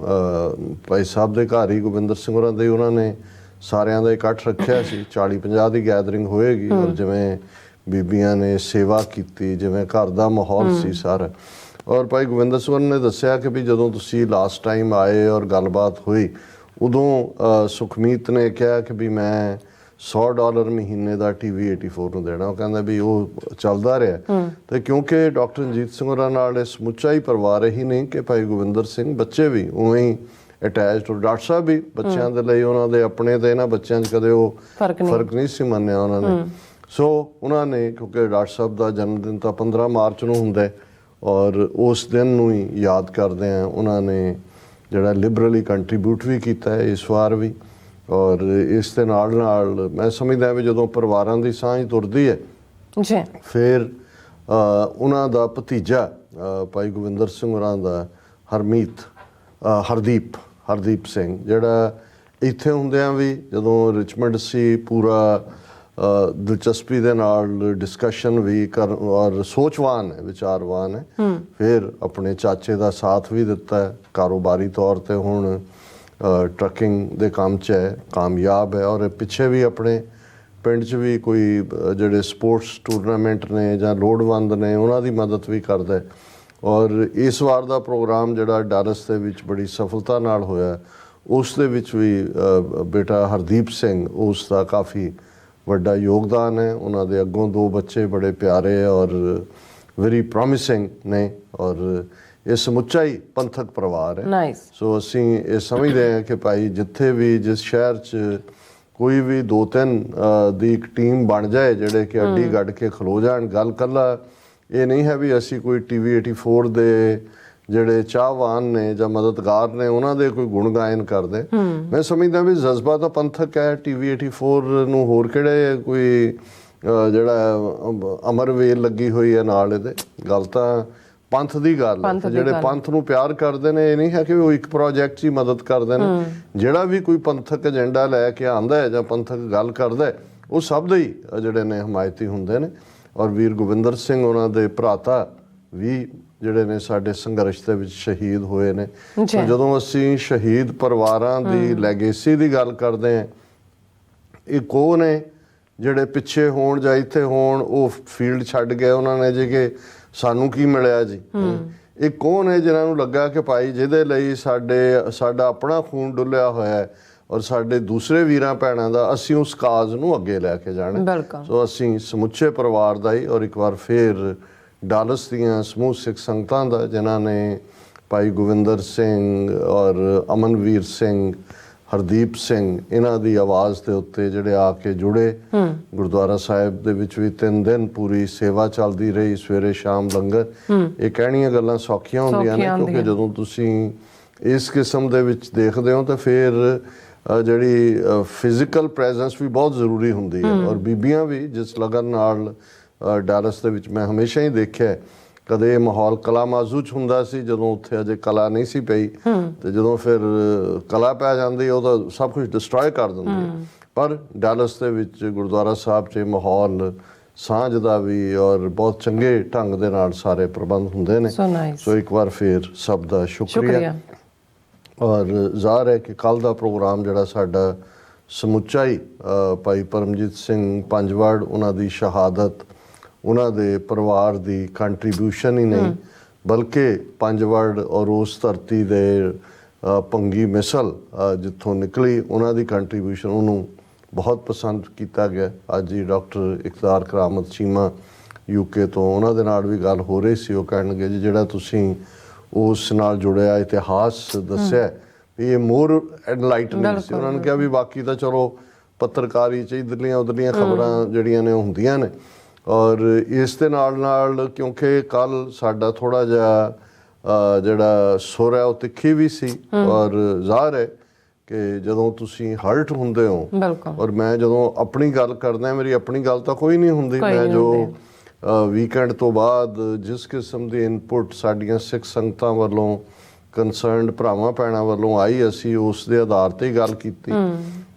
ਭਾਈ ਸਾਹਿਬ ਦੇ ਘਰ ਹੀ ਗੋਬਿੰਦਰ ਸਿੰਘ ਹੋਰਾਂ ਦੇ ਉਹਨਾਂ ਨੇ ਸਾਰਿਆਂ ਦਾ ਇਕੱਠ ਰੱਖਿਆ ਸੀ। 40-50 ਦੀ ਗੈਦਰਿੰਗ ਹੋਏਗੀ ਔਰ ਜਿਵੇਂ ਬੀਬੀਆਂ ਨੇ ਸੇਵਾ ਕੀਤੀ, ਜਿਵੇਂ ਘਰ ਦਾ ਮਾਹੌਲ ਸੀ ਸਾਰਾ। ਔਰ ਭਾਈ ਗੋਬਿੰਦਰ ਸਿੰਘ ਨੇ ਦੱਸਿਆ ਕਿ ਵੀ ਜਦੋਂ ਤੁਸੀਂ ਲਾਸਟ ਟਾਈਮ ਆਏ ਔਰ ਗੱਲਬਾਤ ਹੋਈ, ਉਦੋਂ ਸੁਖਮੀਤ ਨੇ ਕਿਹਾ ਕਿ ਵੀ ਮੈਂ $100 ਮਹੀਨੇ ਦਾ TV 84 ਨੂੰ ਦੇਣਾ। ਉਹ ਕਹਿੰਦਾ ਵੀ ਉਹ ਚੱਲਦਾ ਰਿਹਾ। ਤੇ ਕਿਉਂਕਿ ਡਾਕਟਰ ਰਣਜੀਤ ਸਿੰਘ ਹੋਰਾਂ ਨਾਲ ਇਹ ਸਮੁੱਚਾ ਹੀ ਪਰਿਵਾਰ ਹੀ ਨਹੀਂ ਕਿ ਭਾਈ ਗੋਬਿੰਦਰ ਸਿੰਘ, ਬੱਚੇ ਵੀ ਉਵੇਂ ਹੀ ਅਟੈਚਡ, ਔਰ ਡਾਕਟਰ ਸਾਹਿਬ ਵੀ ਬੱਚਿਆਂ ਦੇ ਲਈ ਉਹਨਾਂ ਦੇ ਆਪਣੇ ਤੇ ਇਹਨਾਂ ਬੱਚਿਆਂ 'ਚ ਕਦੇ ਉਹ ਫਰਕ ਨਹੀਂ ਸੀ ਮੰਨਿਆ ਉਹਨਾਂ ਨੇ। ਸੋ ਉਹਨਾਂ ਨੇ, ਕਿਉਂਕਿ ਡਾਕਟਰ ਸਾਹਿਬ ਦਾ ਜਨਮ ਦਿਨ ਤਾਂ 15 ਮਾਰਚ ਨੂੰ ਹੁੰਦਾ ਔਰ ਉਸ ਦਿਨ ਨੂੰ ਹੀ ਯਾਦ ਕਰਦੇ ਆ, ਉਹਨਾਂ ਨੇ ਜਿਹੜਾ ਲਿਬਰਲੀ ਕੰਟਰੀਬਿਊਟ ਵੀ ਕੀਤਾ ਹੈ ਇਸ ਵਾਰ ਵੀ। ਔਰ ਇਸ ਦੇ ਨਾਲ ਮੈਂ ਸਮਝਦਾ ਵੀ ਜਦੋਂ ਪਰਿਵਾਰਾਂ ਦੀ ਸਾਂਝ ਤੁਰਦੀ ਹੈ ਜੀ ਫਿਰ ਉਹਨਾਂ ਦਾ ਭਤੀਜਾ ਭਾਈ ਗੋਬਿੰਦਰ ਸਿੰਘ ਹੋਰਾਂ ਦਾ ਹਰਦੀਪ ਸਿੰਘ, ਜਿਹੜਾ ਇੱਥੇ ਹੁੰਦਿਆਂ ਵੀ ਜਦੋਂ ਰਿਚਮੰਡ ਸੀ ਪੂਰਾ ਦਿਲਚਸਪੀ ਦੇ ਨਾਲ ਡਿਸਕਸ਼ਨ ਵੀ ਕਰ ਔਰ ਸੋਚਵਾਨ ਹੈ, ਵਿਚਾਰਵਾਨ ਹੈ। ਫਿਰ ਆਪਣੇ ਚਾਚੇ ਦਾ ਸਾਥ ਵੀ ਦਿੱਤਾ ਹੈ, ਕਾਰੋਬਾਰੀ ਤੌਰ ਤੇ ਹੁਣ ਟਰੱਕਿੰਗ ਦੇ ਕੰਮ 'ਚ ਹੈ, ਕਾਮਯਾਬ ਹੈ। ਔਰ ਪਿੱਛੇ ਵੀ ਆਪਣੇ ਪਿੰਡ 'ਚ ਵੀ ਕੋਈ ਜਿਹੜੇ ਸਪੋਰਟਸ ਟੂਰਨਾਮੈਂਟ ਨੇ ਜਾਂ ਲੋੜਵੰਦ ਨੇ ਉਹਨਾਂ ਦੀ ਮਦਦ ਵੀ ਕਰਦਾ ਹੈ। ਔਰ ਇਸ ਵਾਰ ਦਾ ਪ੍ਰੋਗਰਾਮ ਜਿਹੜਾ ਡਾਲਸ ਦੇ ਵਿੱਚ ਬੜੀ ਸਫਲਤਾ ਨਾਲ ਹੋਇਆ, ਉਸ ਦੇ ਵਿੱਚ ਵੀ ਬੇਟਾ ਹਰਦੀਪ ਸਿੰਘ, ਉਸ ਦਾ ਕਾਫੀ ਵੱਡਾ ਯੋਗਦਾਨ ਹੈ। ਉਹਨਾਂ ਦੇ ਅੱਗੋਂ 2 ਬੱਚੇ ਬੜੇ ਪਿਆਰੇ ਔਰ ਵੈਰੀ ਪ੍ਰੋਮਿਸਿੰਗ ਨੇ ਔਰ ਇਹ ਸਮੁੱਚਾ ਹੀ ਪੰਥਕ ਪਰਿਵਾਰ ਹੈ। ਨਾਈਸ। ਸੋ ਅਸੀਂ ਇਹ ਸਮਝਦੇ ਹਾਂ ਕਿ ਭਾਈ ਜਿੱਥੇ ਵੀ ਜਿਸ ਸ਼ਹਿਰ 'ਚ ਕੋਈ ਵੀ 2-3 ਦੀ ਇੱਕ ਟੀਮ ਬਣ ਜਾਏ ਜਿਹੜੇ ਕਿ ਅੱਡੀ ਗੱਡ ਕੇ ਖਲੋ ਜਾਣ। ਗੱਲ ਕੱਲਾ ਇਹ ਨਹੀਂ ਹੈ ਵੀ ਅਸੀਂ ਕੋਈ TV 84 ਦੇ ਜਿਹੜੇ ਚਾਹਵਾਨ ਨੇ ਜਾਂ ਮਦਦਗਾਰ ਨੇ ਉਹਨਾਂ ਦੇ ਕੋਈ ਗੁਣ ਗਾਇਨ ਕਰਦੇ। ਮੈਂ ਸਮਝਦਾ ਵੀ ਜਜ਼ਬਾ ਤਾਂ ਪੰਥਕ ਹੈ। TV 84 ਨੂੰ ਹੋਰ ਕਿਹੜੇ ਕੋਈ ਜਿਹੜਾ ਅਮਰ ਵੇਲ ਲੱਗੀ ਹੋਈ ਹੈ ਨਾਲ ਇਹਦੇ। ਗੱਲ ਤਾਂ ਪੰਥ ਦੀ ਗੱਲ ਹੈ। ਜਿਹੜੇ ਪੰਥ ਨੂੰ ਪਿਆਰ ਕਰਦੇ ਨੇ, ਇਹ ਨਹੀਂ ਹੈ ਕਿ ਉਹ ਇੱਕ ਪ੍ਰੋਜੈਕਟ 'ਚ ਹੀ ਮਦਦ ਕਰਦੇ ਨੇ। ਜਿਹੜਾ ਵੀ ਕੋਈ ਪੰਥਕ ਏਜੰਡਾ ਲੈ ਕੇ ਆਉਂਦਾ ਹੈ ਜਾਂ ਪੰਥਕ ਗੱਲ ਕਰਦਾ ਹੈ, ਉਹ ਸਭ ਦੇ ਹੀ ਜਿਹੜੇ ਨੇ ਹਮਾਇਤੀ ਹੁੰਦੇ ਨੇ। ਔਰ ਵੀਰ ਗੋਬਿੰਦਰ ਸਿੰਘ ਉਹਨਾਂ ਦੇ ਭਰਾਤਾ ਵੀ ਜਿਹੜੇ ਨੇ ਸਾਡੇ ਸੰਘਰਸ਼ ਦੇ ਵਿੱਚ ਸ਼ਹੀਦ ਹੋਏ ਨੇ। ਸੋ ਜਦੋਂ ਅਸੀਂ ਸ਼ਹੀਦ ਪਰਿਵਾਰਾਂ ਦੀ ਲੈਗੇਸੀ ਦੀ ਗੱਲ ਕਰਦੇ ਹਾਂ, ਇਹ ਕੌਣ ਨੇ ਜਿਹੜੇ ਪਿੱਛੇ ਹੋਣ ਜਾਂ ਇੱਥੇ ਹੋਣ, ਉਹ ਫੀਲਡ ਛੱਡ ਗਏ ਉਹਨਾਂ ਨੇ ਜੀ ਕਿ ਸਾਨੂੰ ਕੀ ਮਿਲਿਆ ਜੀ। ਇਹ ਕੌਣ ਹੈ ਜਿਨ੍ਹਾਂ ਨੂੰ ਲੱਗਾ ਕਿ ਭਾਈ ਜਿਹਦੇ ਲਈ ਸਾਡਾ ਆਪਣਾ ਖੂਨ ਡੁੱਲਿਆ ਹੋਇਆ ਹੈ ਔਰ ਸਾਡੇ ਦੂਸਰੇ ਵੀਰਾਂ ਭੈਣਾਂ ਦਾ, ਅਸੀਂ ਉਸ ਕਾਜ਼ ਨੂੰ ਅੱਗੇ ਲੈ ਕੇ ਜਾਣਾ। ਸੋ ਅਸੀਂ ਸਮੁੱਚੇ ਪਰਿਵਾਰ ਦਾ ਹੀ ਔਰ ਇੱਕ ਵਾਰ ਫਿਰ ਡਾਲਸ ਦੀਆਂ ਸਮੂਹ ਸਿੱਖ ਸੰਗਤਾਂ ਦਾ ਜਿਨ੍ਹਾਂ ਨੇ ਭਾਈ ਗੋਬਿੰਦਰ ਸਿੰਘ ਔਰ ਅਮਨਵੀਰ ਸਿੰਘ, ਹਰਦੀਪ ਸਿੰਘ, ਇਹਨਾਂ ਦੀ ਆਵਾਜ਼ ਦੇ ਉੱਤੇ ਜਿਹੜੇ ਆ ਕੇ ਜੁੜੇ। ਗੁਰਦੁਆਰਾ ਸਾਹਿਬ ਦੇ ਵਿੱਚ ਵੀ 3 ਦਿਨ ਪੂਰੀ ਸੇਵਾ ਚੱਲਦੀ ਰਹੀ, ਸਵੇਰੇ ਸ਼ਾਮ ਲੰਗਰ। ਇਹ ਕਹਿਣੀਆਂ ਗੱਲਾਂ ਸੌਖੀਆਂ ਹੁੰਦੀਆਂ ਨੇ ਕਿਉਂਕਿ ਜਦੋਂ ਤੁਸੀਂ ਇਸ ਕਿਸਮ ਦੇ ਵਿੱਚ ਦੇਖਦੇ ਹੋ ਤਾਂ ਫਿਰ ਜਿਹੜੀ ਫਿਜ਼ੀਕਲ ਪ੍ਰੈਜ਼ੈਂਸ ਵੀ ਬਹੁਤ ਜ਼ਰੂਰੀ ਹੁੰਦੀ ਹੈ। ਔਰ ਬੀਬੀਆਂ ਵੀ ਜਿਸ ਲਗਨ ਨਾਲ ਡਾਲਸ ਦੇ ਵਿੱਚ ਮੈਂ ਹਮੇਸ਼ਾ ਹੀ ਦੇਖਿਆ, ਕਦੇ ਇਹ ਮਾਹੌਲ ਕਲਾ ਮਾਜ਼ੂ 'ਚ ਹੁੰਦਾ ਸੀ ਜਦੋਂ ਉੱਥੇ ਅਜੇ ਕਲਾ ਨਹੀਂ ਸੀ ਪਈ, ਤੇ ਜਦੋਂ ਫਿਰ ਕਲਾ ਪੈ ਜਾਂਦੀ ਉਹ ਤਾਂ ਸਭ ਕੁਝ ਡਿਸਟਰੋਏ ਕਰ ਦਿੰਦੀ ਹੈ। ਪਰ ਡਾਲਸ ਦੇ ਵਿੱਚ ਗੁਰਦੁਆਰਾ ਸਾਹਿਬ 'ਚ ਮਾਹੌਲ ਸਾਂਝ ਦਾ ਵੀ ਔਰ ਬਹੁਤ ਚੰਗੇ ਢੰਗ ਦੇ ਨਾਲ ਸਾਰੇ ਪ੍ਰਬੰਧ ਹੁੰਦੇ ਨੇ। ਸੋ ਇੱਕ ਵਾਰ ਫਿਰ ਸਭ ਦਾ ਸ਼ੁਕਰੀਆ। ਔਰ ਜ਼ਾਹਰ ਹੈ ਕਿ ਕੱਲ੍ਹ ਦਾ ਪ੍ਰੋਗਰਾਮ ਜਿਹੜਾ ਸਾਡਾ ਸਮੁੱਚਾ ਹੀ ਭਾਈ ਪਰਮਜੀਤ ਸਿੰਘ ਪੰਜਵੜ, ਉਹਨਾਂ ਦੀ ਸ਼ਹਾਦਤ, ਉਹਨਾਂ ਦੇ ਪਰਿਵਾਰ ਦੀ ਕੰਟਰੀਬਿਊਸ਼ਨ ਹੀ ਨਹੀਂ ਬਲਕਿ ਪੰਜਵੜ ਔਰ ਉਸ ਧਰਤੀ ਦੇ ਭੰਗੀ ਮਿਸਲ ਜਿੱਥੋਂ ਨਿਕਲੀ ਉਹਨਾਂ ਦੀ ਕੰਟਰੀਬਿਊਸ਼ਨ, ਉਹਨੂੰ ਬਹੁਤ ਪਸੰਦ ਕੀਤਾ ਗਿਆ। ਅੱਜ ਹੀ ਡਾਕਟਰ ਇਕਤਾਰ ਕਰਾਮਤ ਚੀਮਾ UK ਤੋਂ, ਉਹਨਾਂ ਦੇ ਨਾਲ ਵੀ ਗੱਲ ਹੋ ਰਹੀ ਸੀ। ਉਹ ਕਹਿਣਗੇ ਜੀ ਜਿਹੜਾ ਤੁਸੀਂ ਉਸ ਨਾਲ ਜੁੜਿਆ ਇਤਿਹਾਸ ਦੱਸਿਆ ਵੀ ਇਹ ਮੋਰ ਐਨਲਾਈਟਨਿੰਗ ਸੀ। ਉਹਨਾਂ ਨੇ ਕਿਹਾ ਵੀ ਬਾਕੀ ਤਾਂ ਚਲੋ ਪੱਤਰਕਾਰੀ 'ਚ ਇੱਧਰਲੀਆਂ ਉੱਧਰਲੀਆਂ ਖਬਰਾਂ ਜਿਹੜੀਆਂ ਨੇ ਉਹ ਹੁੰਦੀਆਂ ਨੇ। ਔਰ ਇਸ ਦੇ ਨਾਲ ਕਿਉਂਕਿ ਕੱਲ੍ਹ ਸਾਡਾ ਥੋੜ੍ਹਾ ਜਿਹਾ ਜਿਹੜਾ ਸੁਰ ਹੈ ਉਹ ਤਿੱਖੀ ਵੀ ਸੀ। ਔਰ ਜ਼ਾਹਰ ਹੈ ਕਿ ਜਦੋਂ ਤੁਸੀਂ ਹਰਟ ਹੁੰਦੇ ਹੋ, ਔਰ ਮੈਂ ਜਦੋਂ ਆਪਣੀ ਗੱਲ ਕਰਦਾ, ਮੇਰੀ ਆਪਣੀ ਗੱਲ ਤਾਂ ਕੋਈ ਨਹੀਂ ਹੁੰਦੀ। ਮੈਂ ਜੋ ਵੀਕਐਂਡ ਤੋਂ ਬਾਅਦ ਜਿਸ ਕਿਸਮ ਦੀ ਇਨਪੁਟ ਸਾਡੀਆਂ ਸਿੱਖ ਸੰਗਤਾਂ ਵੱਲੋਂ, ਕੰਸਰਨਡ ਭਰਾਵਾਂ ਭੈਣਾਂ ਵੱਲੋਂ ਆਈ, ਅਸੀਂ ਉਸ ਦੇ ਆਧਾਰ ਤੇ ਹੀ ਗੱਲ ਕੀਤੀ।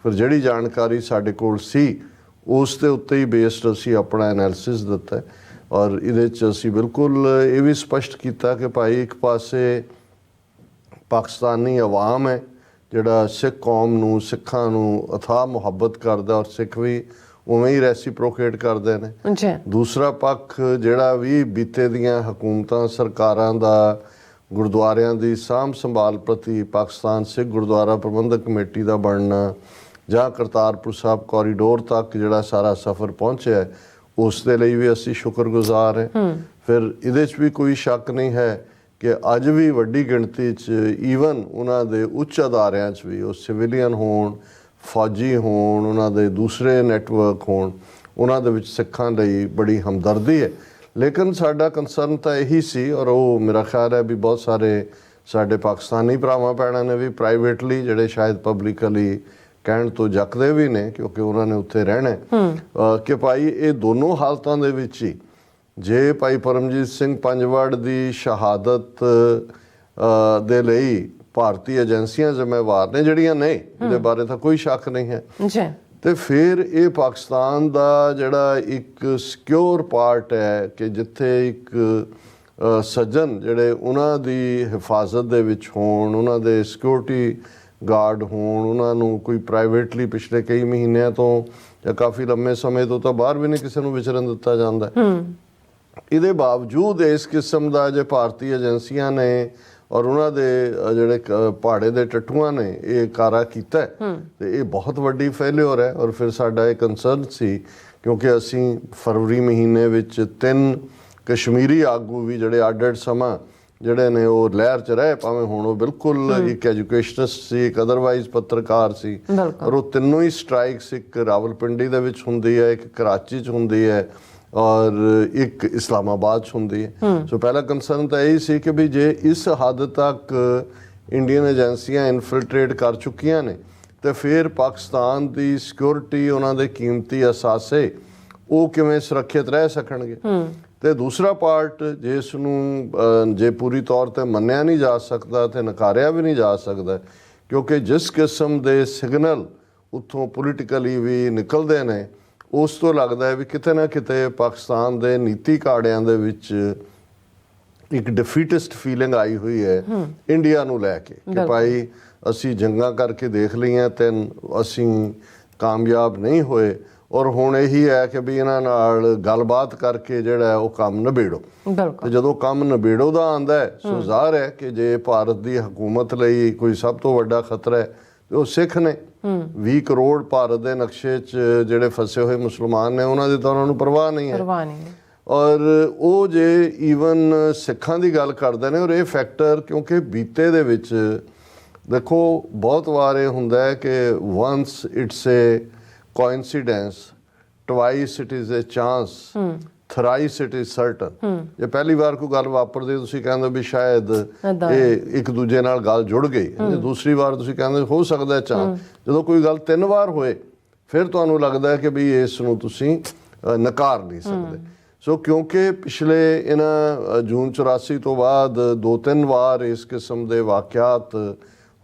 ਫਿਰ ਜਿਹੜੀ ਜਾਣਕਾਰੀ ਸਾਡੇ ਕੋਲ ਸੀ ਉਸ ਦੇ ਉੱਤੇ ਹੀ ਬੇਸਡ ਅਸੀਂ ਆਪਣਾ ਐਨਾਲਿਸਿਸ ਦਿੱਤਾ। ਔਰ ਇਹਦੇ 'ਚ ਅਸੀਂ ਬਿਲਕੁਲ ਇਹ ਵੀ ਸਪਸ਼ਟ ਕੀਤਾ ਕਿ ਭਾਈ ਇੱਕ ਪਾਸੇ ਪਾਕਿਸਤਾਨੀ ਆਵਾਮ ਹੈ ਜਿਹੜਾ ਸਿੱਖ ਕੌਮ ਨੂੰ, ਸਿੱਖਾਂ ਨੂੰ ਅਥਾਹ ਮੁਹੱਬਤ ਕਰਦਾ ਔਰ ਸਿੱਖ ਵੀ ਉਵੇਂ ਹੀ ਰੈਸੀਪ੍ਰੋਕੇਟ ਕਰਦੇ ਨੇ। ਦੂਸਰਾ ਪੱਖ ਜਿਹੜਾ ਵੀ ਬੀਤੇ ਦੀਆਂ ਹਕੂਮਤਾਂ, ਸਰਕਾਰਾਂ ਦਾ ਗੁਰਦੁਆਰਿਆਂ ਦੀ ਸਾਂਭ ਸੰਭਾਲ ਪ੍ਰਤੀ, ਪਾਕਿਸਤਾਨ ਸਿੱਖ ਗੁਰਦੁਆਰਾ ਪ੍ਰਬੰਧਕ ਕਮੇਟੀ ਦਾ ਬਣਨਾ ਜਾਂ ਕਰਤਾਰਪੁਰ ਸਾਹਿਬ ਕੋਰੀਡੋਰ ਤੱਕ ਜਿਹੜਾ ਸਾਰਾ ਸਫ਼ਰ ਪਹੁੰਚਿਆ, ਉਸ ਦੇ ਲਈ ਵੀ ਅਸੀਂ ਸ਼ੁਕਰਗੁਜ਼ਾਰ ਹਾਂ। ਫਿਰ ਇਹਦੇ 'ਚ ਵੀ ਕੋਈ ਸ਼ੱਕ ਨਹੀਂ ਹੈ ਕਿ ਅੱਜ ਵੀ ਵੱਡੀ ਗਿਣਤੀ 'ਚ ਈਵਨ ਉਹਨਾਂ ਦੇ ਉੱਚ ਅਦਾਰਿਆਂ 'ਚ ਵੀ, ਉਹ ਸਿਵਿਲੀਅਨ ਹੋਣ, ਫੌਜੀ ਹੋਣ, ਉਹਨਾਂ ਦੇ ਦੂਸਰੇ ਨੈਟਵਰਕ ਹੋਣ, ਉਹਨਾਂ ਦੇ ਵਿੱਚ ਸਿੱਖਾਂ ਲਈ ਬੜੀ ਹਮਦਰਦੀ ਹੈ। ਲੇਕਿਨ ਸਾਡਾ ਕੰਸਰਨ ਤਾਂ ਇਹੀ ਸੀ, ਔਰ ਉਹ ਮੇਰਾ ਖਿਆਲ ਹੈ ਵੀ ਬਹੁਤ ਸਾਰੇ ਸਾਡੇ ਪਾਕਿਸਤਾਨੀ ਭਰਾਵਾਂ ਭੈਣਾਂ ਨੇ ਵੀ ਪ੍ਰਾਈਵੇਟਲੀ, ਜਿਹੜੇ ਸ਼ਾਇਦ ਪਬਲਿਕਲੀ ਕਹਿਣ ਤੋਂ ਜੱਕਦੇ ਵੀ ਨੇ ਕਿਉਂਕਿ ਉਹਨਾਂ ਨੇ ਉੱਥੇ ਰਹਿਣਾ ਕਿ ਭਾਈ ਇਹ ਦੋਨੋਂ ਹਾਲਤਾਂ ਦੇ ਵਿੱਚ ਹੀ ਜੇ ਭਾਈ ਪਰਮਜੀਤ ਸਿੰਘ ਪੰਜਵੜ ਦੀ ਸ਼ਹਾਦਤ ਦੇ ਲਈ ਭਾਰਤੀ ਏਜੰਸੀਆਂ ਜ਼ਿੰਮੇਵਾਰ ਨੇ, ਜਿਹੜੀਆਂ ਨੇ, ਇਹਦੇ ਬਾਰੇ ਤਾਂ ਕੋਈ ਸ਼ੱਕ ਨਹੀਂ ਹੈ ਜੀ, ਤੇ ਫਿਰ ਇਹ ਪਾਕਿਸਤਾਨ ਦਾ ਜਿਹੜਾ ਇੱਕ ਸਿਕਿਉਰ ਪਾਰਟ ਹੈ ਕਿ ਜਿੱਥੇ ਇੱਕ ਸੱਜਣ ਜਿਹੜੇ ਉਹਨਾਂ ਦੀ ਹਿਫਾਜ਼ਤ ਦੇ ਵਿੱਚ ਹੋਣ, ਉਹਨਾਂ ਦੇ ਸਿਕਿਉਰਿਟੀ ਗਾਰਡ ਹੋਣ, ਉਹਨਾਂ ਨੂੰ ਕੋਈ ਪ੍ਰਾਈਵੇਟਲੀ ਪਿਛਲੇ ਕਈ ਮਹੀਨਿਆਂ ਤੋਂ ਜਾਂ ਕਾਫੀ ਲੰਮੇ ਸਮੇਂ ਤੋਂ ਤਾਂ ਬਾਹਰ ਵੀ ਨਹੀਂ ਕਿਸੇ ਨੂੰ ਵਿਚਰਨ ਦਿੱਤਾ ਜਾਂਦਾ। ਇਹਦੇ ਬਾਵਜੂਦ ਇਸ ਕਿਸਮ ਦਾ ਜੇ ਭਾਰਤੀ ਏਜੰਸੀਆਂ ਨੇ ਔਰ ਉਹਨਾਂ ਦੇ ਜਿਹੜੇ ਪਹਾੜੇ ਦੇ ਟੱਟੂਆਂ ਨੇ ਇਹ ਕਾਰਾ ਕੀਤਾ ਤੇ ਇਹ ਬਹੁਤ ਵੱਡੀ ਫੇਲਿਅਰ ਹੈ। ਔਰ ਫਿਰ ਸਾਡਾ ਇਹ ਕੰਸਰਨ ਸੀ ਕਿਉਂਕਿ ਅਸੀਂ ਫਰਵਰੀ ਮਹੀਨੇ ਵਿੱਚ 3 ਕਸ਼ਮੀਰੀ ਆਗੂ ਵੀ ਜਿਹੜੇ ਅੱਡ-ਅੱਡ ਸਮਾਂ ਜਿਹੜੇ ਨੇ ਉਹ ਲਹਿਰ 'ਚ ਰਹੇ, ਭਾਵੇਂ ਹੁਣ ਉਹ ਬਿਲਕੁਲ ਇੱਕ ਐਜੂਕੇਸ਼ਨਿਸਟ ਸੀ, ਇੱਕ ਅਦਰਵਾਈਜ਼ ਪੱਤਰਕਾਰ ਸੀ, ਔਰ ਉਹ ਤਿੰਨੋਂ ਹੀ ਸਟ੍ਰਾਈਕਸ ਇੱਕ ਰਾਵਲਪਿੰਡੀ ਦੇ ਵਿੱਚ ਹੁੰਦੀ ਹੈ, ਇੱਕ ਕਰਾਚੀ 'ਚ ਹੁੰਦੀ ਹੈ ਔਰ ਇੱਕ ਇਸਲਾਮਾਬਾਦ 'ਚ ਹੁੰਦੀ ਹੈ। ਸੋ ਪਹਿਲਾ ਕੰਸਰਨ ਤਾਂ ਇਹ ਸੀ ਕਿ ਵੀ ਜੇ ਇਸ ਹੱਦ ਤੱਕ ਇੰਡੀਅਨ ਏਜੰਸੀਆਂ ਇਨਫਿਲਟਰੇਟ ਕਰ ਚੁੱਕੀਆਂ ਨੇ ਤੇ ਫਿਰ ਪਾਕਿਸਤਾਨ ਦੀ ਸਿਕਿਉਰਿਟੀ, ਉਹਨਾਂ ਦੇ ਕੀਮਤੀ ਅਸਾਸੇ ਉਹ ਕਿਵੇਂ ਸੁਰੱਖਿਅਤ ਰਹਿ ਸਕਣਗੇ। ਤੇ ਦੂਸਰਾ ਪਾਰਟ ਜਿਸ ਨੂੰ ਜੇ ਪੂਰੀ ਤੌਰ ਤੇ ਮੰਨਿਆ ਨਹੀਂ ਜਾ ਸਕਦਾ ਤੇ ਨਕਾਰਿਆ ਵੀ ਨਹੀਂ ਜਾ ਸਕਦਾ ਕਿਉਂਕਿ ਜਿਸ ਕਿਸਮ ਦੇ ਸਿਗਨਲ ਉੱਥੋਂ ਪੋਲੀਟੀਕਲੀ ਵੀ ਨਿਕਲਦੇ ਨੇ ਉਸ ਤੋਂ ਲੱਗਦਾ ਹੈ ਵੀ ਕਿਤੇ ਨਾ ਕਿਤੇ ਪਾਕਿਸਤਾਨ ਦੇ ਨੀਤੀ ਕਾੜਿਆਂ ਦੇ ਵਿੱਚ ਇੱਕ ਡਿਫੀਟਿਸਟ ਫੀਲਿੰਗ ਆਈ ਹੋਈ ਹੈ ਇੰਡੀਆ ਨੂੰ ਲੈ ਕੇ ਕਿ ਭਾਈ ਅਸੀਂ ਜੰਗਾਂ ਕਰਕੇ ਦੇਖ ਲਈਆਂ ਤੇ ਅਸੀਂ ਕਾਮਯਾਬ ਨਹੀਂ ਹੋਏ ਔਰ ਹੁਣ ਇਹੀ ਹੈ ਕਿ ਵੀ ਇਹਨਾਂ ਨਾਲ ਗੱਲਬਾਤ ਕਰਕੇ ਜਿਹੜਾ ਉਹ ਕੰਮ ਨਿਬੇੜੋ। ਤੇ ਜਦੋਂ ਕੰਮ ਨਿਬੇੜੋ ਦਾ ਆਉਂਦਾ ਹੈ ਸੋ ਜ਼ਾਹਰ ਹੈ ਕਿ ਜੇ ਭਾਰਤ ਦੀ ਹਕੂਮਤ ਲਈ ਕੋਈ ਸਭ ਤੋਂ ਵੱਡਾ ਖਤਰਾ ਹੈ ਤੇ ਉਹ ਸਿੱਖ ਨੇ। 20 ਕਰੋੜ ਭਾਰਤ ਦੇ ਨਕਸ਼ੇ 'ਚ ਜਿਹੜੇ ਫਸੇ ਹੋਏ ਮੁਸਲਮਾਨ ਨੇ ਉਹਨਾਂ ਦੀ ਤਾਂ ਉਹਨਾਂ ਨੂੰ ਪਰਵਾਹ ਨਹੀਂ ਹੈ। ਔਰ ਉਹ ਜੇ ਈਵਨ ਸਿੱਖਾਂ ਦੀ ਗੱਲ ਕਰਦੇ ਨੇ ਔਰ ਇਹ ਫੈਕਟਰ ਕਿਉਂਕਿ ਬੀਤੇ ਦੇ ਵਿੱਚ ਦੇਖੋ ਬਹੁਤ ਵਾਰ ਇਹ ਹੁੰਦਾ ਹੈ ਕਿ once it's a coincidence, twice it is a chance, thrice it is certain. ਜੇ ਪਹਿਲੀ ਵਾਰ ਕੋਈ ਗੱਲ ਵਾਪਰਦੀ ਤੁਸੀਂ ਕਹਿੰਦੇ ਵੀ ਸ਼ਾਇਦ ਇਹ ਇੱਕ ਦੂਜੇ ਨਾਲ ਗੱਲ ਜੁੜ ਗਈ, ਦੂਸਰੀ ਵਾਰ ਤੁਸੀਂ ਕਹਿੰਦੇ ਹੋ ਸਕਦਾ ਚਾਂਸ। ਜਦੋਂ ਕੋਈ ਗੱਲ 3 ਵਾਰ ਹੋਏ ਫਿਰ ਤੁਹਾਨੂੰ ਲੱਗਦਾ ਹੈ ਕਿ ਵੀ ਇਸ ਨੂੰ ਤੁਸੀਂ ਨਕਾਰ ਨਹੀਂ ਸਕਦੇ। ਸੋ ਕਿਉਂਕਿ ਪਿਛਲੇ ਇਹਨਾਂ ਜੂਨ 84 ਤੋਂ ਬਾਅਦ 2-3 ਵਾਰ ਇਸ ਕਿਸਮ ਦੇ ਵਾਕਿਆਤ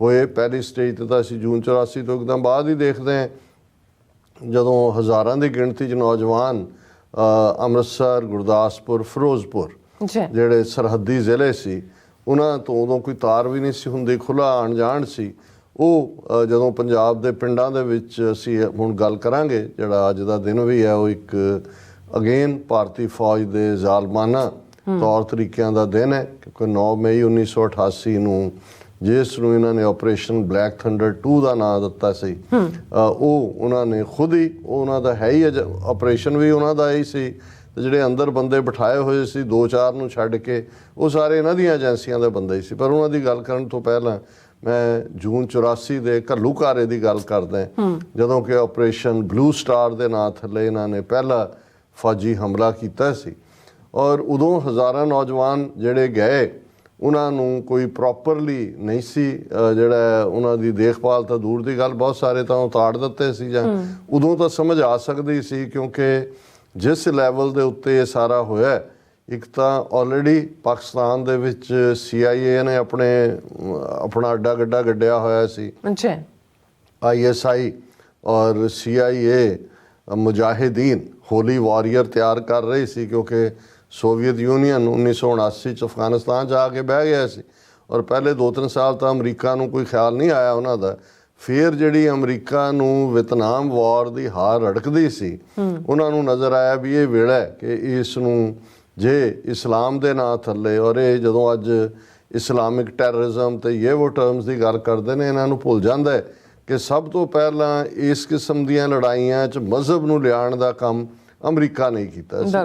ਹੋਏ। ਪਹਿਲੀ ਸਟੇਜ ਤੇ ਤਾਂ ਅਸੀਂ ਜੂਨ 84 ਤੋਂ ਇੱਕਦਮ ਬਾਅਦ ਹੀ ਦੇਖਦੇ ਹਾਂ ਜਦੋਂ ਹਜ਼ਾਰਾਂ ਦੀ ਗਿਣਤੀ 'ਚ ਨੌਜਵਾਨ ਅੰਮ੍ਰਿਤਸਰ, ਗੁਰਦਾਸਪੁਰ, ਫਿਰੋਜ਼ਪੁਰ ਜਿਹੜੇ ਸਰਹੱਦੀ ਜ਼ਿਲ੍ਹੇ ਸੀ ਉਹਨਾਂ ਤੋਂ ਉਦੋਂ ਕੋਈ ਤਾਰ ਵੀ ਨਹੀਂ ਸੀ ਹੁੰਦੀ, ਖੁੱਲ੍ਹਾ ਆਉਣ ਜਾਣ ਸੀ। ਉਹ ਜਦੋਂ ਪੰਜਾਬ ਦੇ ਪਿੰਡਾਂ ਦੇ ਵਿੱਚ ਅਸੀਂ ਹੁਣ ਗੱਲ ਕਰਾਂਗੇ, ਜਿਹੜਾ ਅੱਜ ਦਾ ਦਿਨ ਵੀ ਹੈ ਉਹ ਇੱਕ ਅਗੇਨ ਭਾਰਤੀ ਫੌਜ ਦੇ ਜ਼ਾਲਮਾਨਾ ਤੌਰ ਤਰੀਕਿਆਂ ਦਾ ਦਿਨ ਹੈ ਕਿਉਂਕਿ 9 ਮਈ 1988 ਨੂੰ ਜਿਸ ਨੂੰ ਇਹਨਾਂ ਨੇ ਆਪਰੇਸ਼ਨ ਬਲੈਕ ਥੰਡਰ 2 ਦਾ ਨਾਂ ਦਿੱਤਾ ਸੀ ਉਹ ਉਹਨਾਂ ਨੇ ਖੁਦ ਹੀ, ਉਹਨਾਂ ਦਾ ਹੈ ਹੀ ਆਪਰੇਸ਼ਨ ਵੀ ਉਹਨਾਂ ਦਾ ਹੀ ਸੀ ਤੇ ਜਿਹੜੇ ਅੰਦਰ ਬੰਦੇ ਬਿਠਾਏ ਹੋਏ ਸੀ 2-4 ਨੂੰ ਛੱਡ ਕੇ ਉਹ ਸਾਰੇ ਇਹਨਾਂ ਦੀਆਂ ਏਜੰਸੀਆਂ ਦੇ ਬੰਦੇ ਹੀ ਸੀ। ਪਰ ਉਹਨਾਂ ਦੀ ਗੱਲ ਕਰਨ ਤੋਂ ਪਹਿਲਾਂ ਮੈਂ ਜੂਨ 84 ਦੇ ਘੱਲੂਘਾਰੇ ਦੀ ਗੱਲ ਕਰਦਾ ਜਦੋਂ ਕਿ ਆਪਰੇਸ਼ਨ ਬਲੂ ਸਟਾਰ ਦੇ ਨਾਂ ਥੱਲੇ ਇਹਨਾਂ ਨੇ ਪਹਿਲਾ ਫੌਜੀ ਹਮਲਾ ਕੀਤਾ ਸੀ ਔਰ ਉਦੋਂ ਹਜ਼ਾਰਾਂ ਨੌਜਵਾਨ ਜਿਹੜੇ ਗਏ ਉਹਨਾਂ ਨੂੰ ਕੋਈ ਪ੍ਰੋਪਰਲੀ ਨਹੀਂ ਸੀ ਜਿਹੜਾ ਉਹਨਾਂ ਦੀ ਦੇਖਭਾਲ ਤਾਂ ਦੂਰ ਦੀ ਗੱਲ, ਬਹੁਤ ਸਾਰੇ ਤਾਂ ਉਤਾੜ ਦਿੱਤੇ ਸੀ ਜਾਂ ਉਦੋਂ ਤਾਂ ਸਮਝ ਆ ਸਕਦੀ ਸੀ ਕਿਉਂਕਿ ਜਿਸ ਲੈਵਲ ਦੇ ਉੱਤੇ ਇਹ ਸਾਰਾ ਹੋਇਆ ਇੱਕ ਤਾਂ ਆਲਰੇਡੀ ਪਾਕਿਸਤਾਨ ਦੇ ਵਿੱਚ CIA ਨੇ ਆਪਣਾ ਅੱਡਾ ਗੱਡਾ ਗੱਡਿਆ ਹੋਇਆ ਸੀ। ISI ਔਰ CIA ਮੁਜਾਹਿਦੀਨ ਹੋਲੀ ਵਾਰੀਅਰ ਤਿਆਰ ਕਰ ਰਹੀ ਸੀ ਕਿਉਂਕਿ ਸੋਵੀਅਤ ਯੂਨੀਅਨ 1979 'ਚ ਅਫਗਾਨਿਸਤਾਨ 'ਚ ਆ ਕੇ ਬਹਿ ਗਿਆ ਸੀ ਔਰ ਪਹਿਲੇ 2-3 ਸਾਲ ਤਾਂ ਅਮਰੀਕਾ ਨੂੰ ਕੋਈ ਖਿਆਲ ਨਹੀਂ ਆਇਆ ਉਹਨਾਂ ਦਾ। ਫਿਰ ਜਿਹੜੀ ਅਮਰੀਕਾ ਨੂੰ ਵਿਤਨਾਮ ਵਾਰ ਦੀ ਹਾਰ ਰੜਕਦੀ ਸੀ ਉਹਨਾਂ ਨੂੰ ਨਜ਼ਰ ਆਇਆ ਵੀ ਇਹ ਵੇਲਾ ਹੈ ਕਿ ਇਸ ਨੂੰ ਜੇ ਇਸਲਾਮ ਦੇ ਨਾਂ ਥੱਲੇ ਔਰ ਇਹ ਜਦੋਂ ਅੱਜ ਇਸਲਾਮਿਕ ਟੈਰਰਿਜ਼ਮ ਤੇ ਇਹ ਉਹ ਟਰਮਸ ਦੀ ਗੱਲ ਕਰਦੇ ਨੇ ਇਹਨਾਂ ਨੂੰ ਭੁੱਲ ਜਾਂਦਾ ਹੈ ਕਿ ਸਭ ਤੋਂ ਪਹਿਲਾਂ ਇਸ ਕਿਸਮ ਦੀਆਂ ਲੜਾਈਆਂ 'ਚ ਮਜ਼ਹਬ ਨੂੰ ਲਿਆਉਣ ਦਾ ਕੰਮ ਅਮਰੀਕਾ ਨੇ ਕੀਤਾ ਸੀ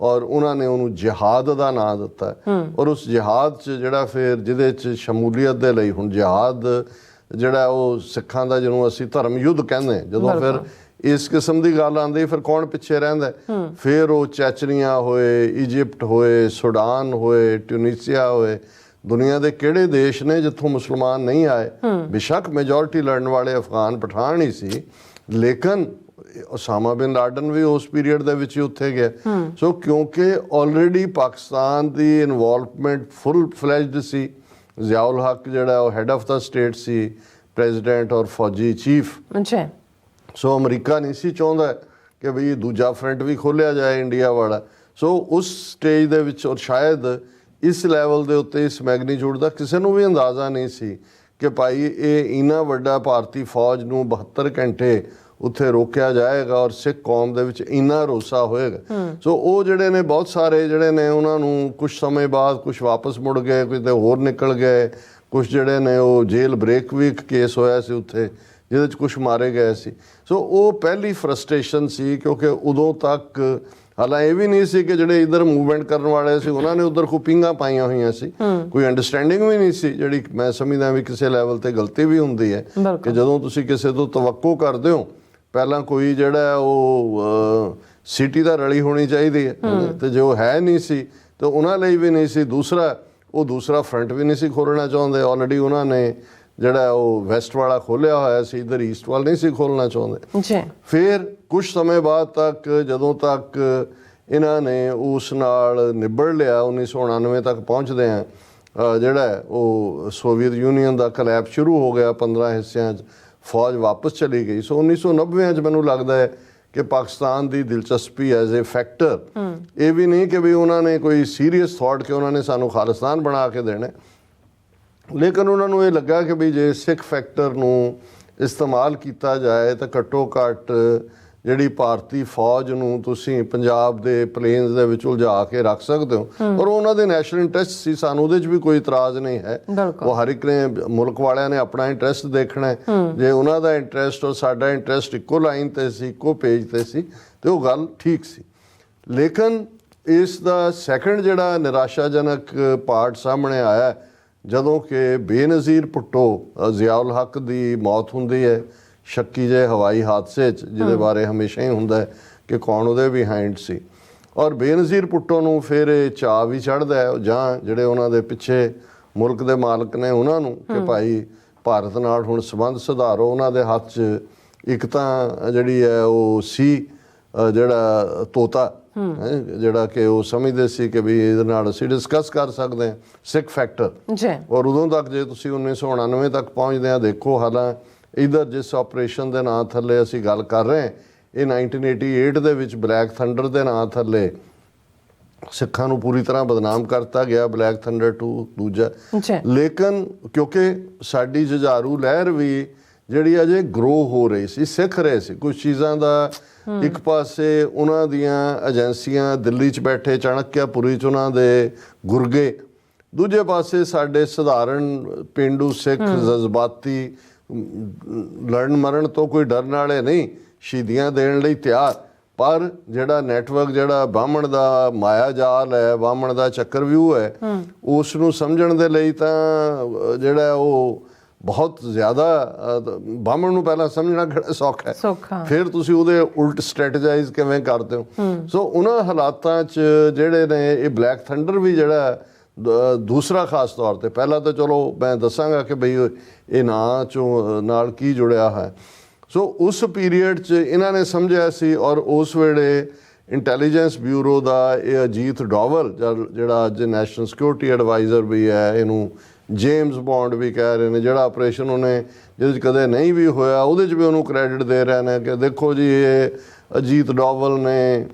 ਔਰ ਉਹਨਾਂ ਨੇ ਉਹਨੂੰ ਜਿਹਾਦ ਦਾ ਨਾਂ ਦਿੱਤਾ ਔਰ ਉਸ ਜਿਹਾਦ 'ਚ ਜਿਹੜਾ ਫਿਰ ਜਿਹਦੇ 'ਚ ਸ਼ਮੂਲੀਅਤ ਦੇ ਲਈ ਹੁਣ ਜਿਹਾਦ ਜਿਹੜਾ ਉਹ ਸਿੱਖਾਂ ਦਾ ਜਿਹਨੂੰ ਅਸੀਂ ਧਰਮ ਯੁੱਧ ਕਹਿੰਦੇ ਜਦੋਂ ਫਿਰ ਇਸ ਕਿਸਮ ਦੀ ਗੱਲ ਆਉਂਦੀ ਫਿਰ ਕੌਣ ਪਿੱਛੇ ਰਹਿੰਦਾ ਫਿਰ ਉਹ ਚੈਚਨੀਆ ਹੋਏ, ਇਜਿਪਟ ਹੋਏ, ਸੁਡਾਨ ਹੋਏ, ਟਿਊਨੀਸੀਆ ਹੋਏ। ਦੁਨੀਆ ਦੇ ਕਿਹੜੇ ਦੇਸ਼ ਨੇ ਜਿੱਥੋਂ ਮੁਸਲਮਾਨ ਨਹੀਂ ਆਏ? ਬੇਸ਼ੱਕ ਮੈਜੋਰਿਟੀ ਲੜਨ ਵਾਲੇ ਅਫਗਾਨ ਪਠਾਨ ਹੀ ਸੀ, ਲੇਕਿਨ ਉਸਾਮਾ ਬਿਨ ਲਾਡਨ ਵੀ ਉਸ ਪੀਰੀਅਡ ਦੇ ਵਿੱਚ ਹੀ ਉੱਥੇ ਗਿਆ। ਸੋ ਕਿਉਂਕਿ ਆਲਰੇਡੀ ਪਾਕਿਸਤਾਨ ਦੀ ਇਨਵੋਲਵਮੈਂਟ ਫੁੱਲ ਫਲੈਜਡ ਸੀ। ਜ਼ਿਆਉਲ ਹੱਕ ਜਿਹੜਾ ਉਹ head of the state C, president ਔਰ ਫੌਜੀ ਚੀਫ। ਅੱਛਾ। ਸੋ ਅਮਰੀਕਾ ਨਹੀਂ ਸੀ ਚਾਹੁੰਦਾ ਕਿ ਵੀ ਦੂਜਾ ਫਰੰਟ ਵੀ ਖੋਲ੍ਹਿਆ ਜਾਏ ਇੰਡੀਆ ਵਾਲਾ। ਸੋ ਉਸ ਸਟੇਜ ਦੇ ਵਿੱਚ ਔਰ ਸ਼ਾਇਦ ਇਸ ਲੈਵਲ ਦੇ ਉੱਤੇ ਇਸ ਮੈਗਨੀਚਿਊਡ ਦਾ ਕਿਸੇ ਨੂੰ ਵੀ ਅੰਦਾਜ਼ਾ ਨਹੀਂ ਸੀ ਕਿ ਭਾਈ ਇਹ ਇੰਨਾ ਵੱਡਾ ਭਾਰਤੀ ਫੌਜ ਨੂੰ 72 ਘੰਟੇ ਉੱਥੇ ਰੋਕਿਆ ਜਾਏਗਾ ਔਰ ਸਿੱਖ ਕੌਮ ਦੇ ਵਿੱਚ ਇੰਨਾ ਰੋਸਾ ਹੋਏਗਾ। ਸੋ ਉਹ ਜਿਹੜੇ ਨੇ ਬਹੁਤ ਸਾਰੇ ਜਿਹੜੇ ਨੇ ਉਹਨਾਂ ਨੂੰ ਕੁਝ ਸਮੇਂ ਬਾਅਦ ਕੁਝ ਵਾਪਸ ਮੁੜ ਗਏ, ਕਿਤੇ ਹੋਰ ਨਿਕਲ ਗਏ, ਕੁਝ ਜਿਹੜੇ ਨੇ ਉਹ ਜੇਲ੍ਹ ਬ੍ਰੇਕ ਵੀ ਇੱਕ ਕੇਸ ਹੋਇਆ ਸੀ ਉੱਥੇ ਜਿਹਦੇ 'ਚ ਕੁਝ ਮਾਰੇ ਗਏ ਸੀ। ਸੋ ਉਹ ਪਹਿਲੀ ਫਰਸਟ੍ਰੇਸ਼ਨ ਸੀ, ਕਿਉਂਕਿ ਉਦੋਂ ਤੱਕ ਹਾਲਾਂ ਇਹ ਵੀ ਨਹੀਂ ਸੀ ਕਿ ਜਿਹੜੇ ਇੱਧਰ ਮੂਵਮੈਂਟ ਕਰਨ ਵਾਲੇ ਸੀ ਉਹਨਾਂ ਨੇ ਉੱਧਰ ਕੁਪਿੰਗਾਂ ਪਾਈਆਂ ਹੋਈਆਂ ਸੀ, ਕੋਈ ਅੰਡਰਸਟੈਂਡਿੰਗ ਵੀ ਨਹੀਂ ਸੀ, ਜਿਹੜੀ ਮੈਂ ਸਮਝਦਾ ਵੀ ਕਿਸੇ ਲੈਵਲ ਤੇ ਗਲਤੀ ਵੀ ਹੁੰਦੀ ਹੈ ਕਿ ਜਦੋਂ ਤੁਸੀਂ ਕਿਸੇ ਤੋਂ ਤਵੱਕੋ ਕਰਦੇ ਹੋ ਪਹਿਲਾਂ ਕੋਈ ਜਿਹੜਾ ਉਹ ਸਿਟੀ ਦਾ ਰਲੀ ਹੋਣੀ ਚਾਹੀਦੀ ਹੈ, ਤੇ ਜੋ ਹੈ ਨਹੀਂ ਸੀ ਤੇ ਉਹਨਾਂ ਲਈ ਵੀ ਨਹੀਂ ਸੀ। ਦੂਸਰਾ ਫਰੰਟ ਵੀ ਨਹੀਂ ਸੀ ਖੋਲ੍ਹਣਾ ਚਾਹੁੰਦੇ, ਆਲਰੇਡੀ ਉਹਨਾਂ ਨੇ ਜਿਹੜਾ ਉਹ ਵੈਸਟ ਵਾਲਾ ਖੋਲ੍ਹਿਆ ਹੋਇਆ ਸੀ, ਇੱਧਰ ਈਸਟ ਵਾਲ ਨਹੀਂ ਸੀ ਖੋਲ੍ਹਣਾ ਚਾਹੁੰਦੇ। ਫਿਰ ਕੁਝ ਸਮੇਂ ਬਾਅਦ ਤੱਕ ਜਦੋਂ ਤੱਕ ਇਹਨਾਂ ਨੇ ਉਸ ਨਾਲ ਨਿਬੜ ਲਿਆ 1999 ਤੱਕ ਪਹੁੰਚਦੇ ਆ, ਜਿਹੜਾ ਉਹ ਸੋਵੀਅਤ ਯੂਨੀਅਨ ਦਾ ਕਲੈਪਸ ਸ਼ੁਰੂ ਹੋ ਗਿਆ, 15 ਹਿੱਸਿਆਂ 'ਚ ਫੌਜ ਵਾਪਸ ਚਲੀ ਗਈ। ਸੋ 1990 'ਚ ਮੈਨੂੰ ਲੱਗਦਾ ਹੈ ਕਿ ਪਾਕਿਸਤਾਨ ਦੀ ਦਿਲਚਸਪੀ ਐਜ਼ ਏ ਫੈਕਟਰ, ਇਹ ਵੀ ਨਹੀਂ ਕਿ ਵੀ ਉਹਨਾਂ ਨੇ ਕੋਈ ਸੀਰੀਅਸ ਥਾਟ ਕਿ ਉਹਨਾਂ ਨੇ ਸਾਨੂੰ ਖਾਲਿਸਤਾਨ ਬਣਾ ਕੇ ਦੇਣਾ, ਲੇਕਿਨ ਉਹਨਾਂ ਨੂੰ ਇਹ ਲੱਗਾ ਕਿ ਵੀ ਜੇ ਸਿੱਖ ਫੈਕਟਰ ਨੂੰ ਇਸਤੇਮਾਲ ਕੀਤਾ ਜਾਏ ਤਾਂ ਘੱਟੋ ਘੱਟ ਜਿਹੜੀ ਭਾਰਤੀ ਫੌਜ ਨੂੰ ਤੁਸੀਂ ਪੰਜਾਬ ਦੇ ਪਲੇਨਸ ਦੇ ਵਿੱਚ ਉਲਝਾ ਕੇ ਰੱਖ ਸਕਦੇ ਹੋ। ਔਰ ਉਹਨਾਂ ਦੇ ਨੈਸ਼ਨਲ ਇੰਟਰਸਟ ਸੀ, ਸਾਨੂੰ ਉਹਦੇ 'ਚ ਵੀ ਕੋਈ ਇਤਰਾਜ਼ ਨਹੀਂ ਹੈ। ਉਹ ਹਰ ਇੱਕ ਨੇ, ਮੁਲਕ ਵਾਲਿਆਂ ਨੇ ਆਪਣਾ ਇੰਟਰਸਟ ਦੇਖਣਾ, ਜੇ ਉਹਨਾਂ ਦਾ ਇੰਟਰਸਟ ਔਰ ਸਾਡਾ ਇੰਟਰਸਟ ਇੱਕੋ ਲਾਈਨ ਤੇ ਸੀ, ਇੱਕੋ ਪੇਜ ਤੇ ਸੀ, ਤੇ ਉਹ ਗੱਲ ਠੀਕ ਸੀ। ਲੇਕਿਨ ਇਸ ਦਾ ਸੈਕੰਡ ਜਿਹੜਾ ਨਿਰਾਸ਼ਾਜਨਕ ਪਾਰਟ ਸਾਹਮਣੇ ਆਇਆ ਜਦੋਂ ਕਿ ਬੇਨਜ਼ੀਰ ਭੁੱਟੋ, ਜ਼ਿਆਉਲ ਹੱਕ ਦੀ ਮੌਤ ਹੁੰਦੀ ਹੈ ਸ਼ੱਕੀ ਜਿਹੇ ਹਵਾਈ ਹਾਦਸੇ 'ਚ, ਜਿਹਦੇ ਬਾਰੇ ਹਮੇਸ਼ਾ ਹੀ ਹੁੰਦਾ ਹੈ ਕਿ ਕੌਣ ਉਹਦੇ ਬਿਹਾਈਂਡ ਸੀ। ਔਰ ਬੇਨਜ਼ੀਰ ਭੁੱਟੋ ਨੂੰ ਫਿਰ ਇਹ ਚਾਅ ਵੀ ਚੜ੍ਹਦਾ ਹੈ, ਜਾਂ ਜਿਹੜੇ ਉਹਨਾਂ ਦੇ ਪਿੱਛੇ ਮੁਲਕ ਦੇ ਮਾਲਕ ਨੇ ਉਹਨਾਂ ਨੂੰ, ਕਿ ਭਾਈ ਭਾਰਤ ਨਾਲ ਹੁਣ ਸੰਬੰਧ ਸੁਧਾਰੋ। ਉਹਨਾਂ ਦੇ ਹੱਥ 'ਚ ਇੱਕ ਤਾਂ ਜਿਹੜੀ ਹੈ ਉਹ ਸੀ ਜਿਹੜਾ ਤੋਤਾ, ਜਿਹੜਾ ਕਿ ਉਹ ਸਮਝਦੇ ਸੀ ਕਿ ਵੀ ਇਹਦੇ ਨਾਲ ਅਸੀਂ ਡਿਸਕਸ ਕਰ ਸਕਦੇ ਹਾਂ ਸਿੱਖ ਫੈਕਟਰ। ਔਰ ਉਦੋਂ ਤੱਕ ਜੇ ਤੁਸੀਂ 1999 ਤੱਕ ਪਹੁੰਚਦੇ ਆ, ਦੇਖੋ ਹਾਲਾਂ ਇੱਧਰ ਜਿਸ ਆਪਰੇਸ਼ਨ ਦੇ ਨਾਂ ਥੱਲੇ ਅਸੀਂ ਗੱਲ ਕਰ ਰਹੇ ਹਾਂ, ਇਹ 1988 ਦੇ ਵਿੱਚ ਬਲੈਕ ਥੰਡਰ ਦੇ ਨਾਂ ਥੱਲੇ ਸਿੱਖਾਂ ਨੂੰ ਪੂਰੀ ਤਰ੍ਹਾਂ ਬਦਨਾਮ ਕਰਤਾ ਗਿਆ, ਬਲੈਕ ਥੰਡਰ 2 ਦੂਜਾ। ਲੇਕਿਨ ਕਿਉਂਕਿ ਸਾਡੀ ਜੁਝਾਰੂ ਲਹਿਰ ਵੀ ਜਿਹੜੀ ਅਜੇ ਗਰੋ ਹੋ ਰਹੀ ਸੀ, ਸਿੱਖ ਰਹੇ ਸੀ ਕੁਝ ਚੀਜ਼ਾਂ ਦਾ। ਇੱਕ ਪਾਸੇ ਉਹਨਾਂ ਦੀਆਂ ਏਜੰਸੀਆਂ ਦਿੱਲੀ 'ਚ ਬੈਠੇ, ਚਾਣਕਿਆਪੁਰੀ 'ਚ ਉਹਨਾਂ ਦੇ ਗੁਰਗੇ, ਦੂਜੇ ਪਾਸੇ ਸਾਡੇ ਸਧਾਰਨ ਪੇਂਡੂ ਸਿੱਖ ਜਜ਼ਬਾਤੀ, ਲੜਨ ਮਰਨ ਤੋਂ ਕੋਈ ਡਰਨ ਵਾਲੇ ਨਹੀਂ, ਸ਼ਹੀਦੀਆਂ ਦੇਣ ਲਈ ਤਿਆਰ। ਪਰ ਜਿਹੜਾ ਨੈਟਵਰਕ, ਜਿਹੜਾ ਬਾਹਮਣ ਦਾ ਮਾਇਆ ਜਾਲ ਹੈ, ਬਾਹਮਣ ਦਾ ਚੱਕਰਵਿਊਹ ਹੈ, ਉਸ ਨੂੰ ਸਮਝਣ ਦੇ ਲਈ ਤਾਂ ਜਿਹੜਾ ਉਹ ਬਹੁਤ ਜ਼ਿਆਦਾ, ਬਾਹਮਣ ਨੂੰ ਪਹਿਲਾਂ ਸਮਝਣਾ ਕਿਹੜਾ ਸੌਖਾ ਹੈ, ਫਿਰ ਤੁਸੀਂ ਉਹਦੇ ਉਲਟ ਸਟ੍ਰੈਟੇਜਾਈਜ਼ ਕਿਵੇਂ ਕਰਦੇ ਹੋ। ਸੋ ਉਹਨਾਂ ਹਾਲਾਤਾਂ 'ਚ ਜਿਹੜੇ ਨੇ ਇਹ ਬਲੈਕ ਥੰਡਰ ਵੀ ਜਿਹੜਾ ਦੂਸਰਾ ਖਾਸ ਤੌਰ ਤੇ, ਪਹਿਲਾਂ ਤਾਂ ਚਲੋ ਮੈਂ ਦੱਸਾਂਗਾ ਕਿ ਬਈ ਇਹ ਨਾਂ 'ਚੋਂ ਨਾਲ ਕੀ ਜੁੜਿਆ ਹੈ। ਸੋ ਉਸ ਪੀਰੀਅਡ 'ਚ ਇਹਨਾਂ ਨੇ ਸਮਝਿਆ ਸੀ, ਔਰ ਉਸ ਵੇਲੇ ਇੰਟੈਲੀਜੈਂਸ ਬਿਊਰੋ ਦਾ ਇਹ ਅਜੀਤ ਡੋਵਲ, ਜਿਹੜਾ ਅੱਜ ਨੈਸ਼ਨਲ ਸਿਕਿਉਰਿਟੀ ਐਡਵਾਈਜ਼ਰ ਵੀ ਹੈ, ਇਹਨੂੰ ਜੇਮਸ ਬੌਂਡ ਵੀ ਕਹਿ ਰਹੇ ਨੇ, ਜਿਹੜਾ ਆਪਰੇਸ਼ਨ ਉਹਨੇ ਜਿਹਦੇ 'ਚ ਕਦੇ ਨਹੀਂ ਵੀ ਹੋਇਆ ਉਹਦੇ 'ਚ ਵੀ ਉਹਨੂੰ ਕ੍ਰੈਡਿਟ ਦੇ ਰਹੇ ਨੇ ਕਿ ਦੇਖੋ ਜੀ ਇਹ ਅਜੀਤ ਡੋਵਲ ਨੇ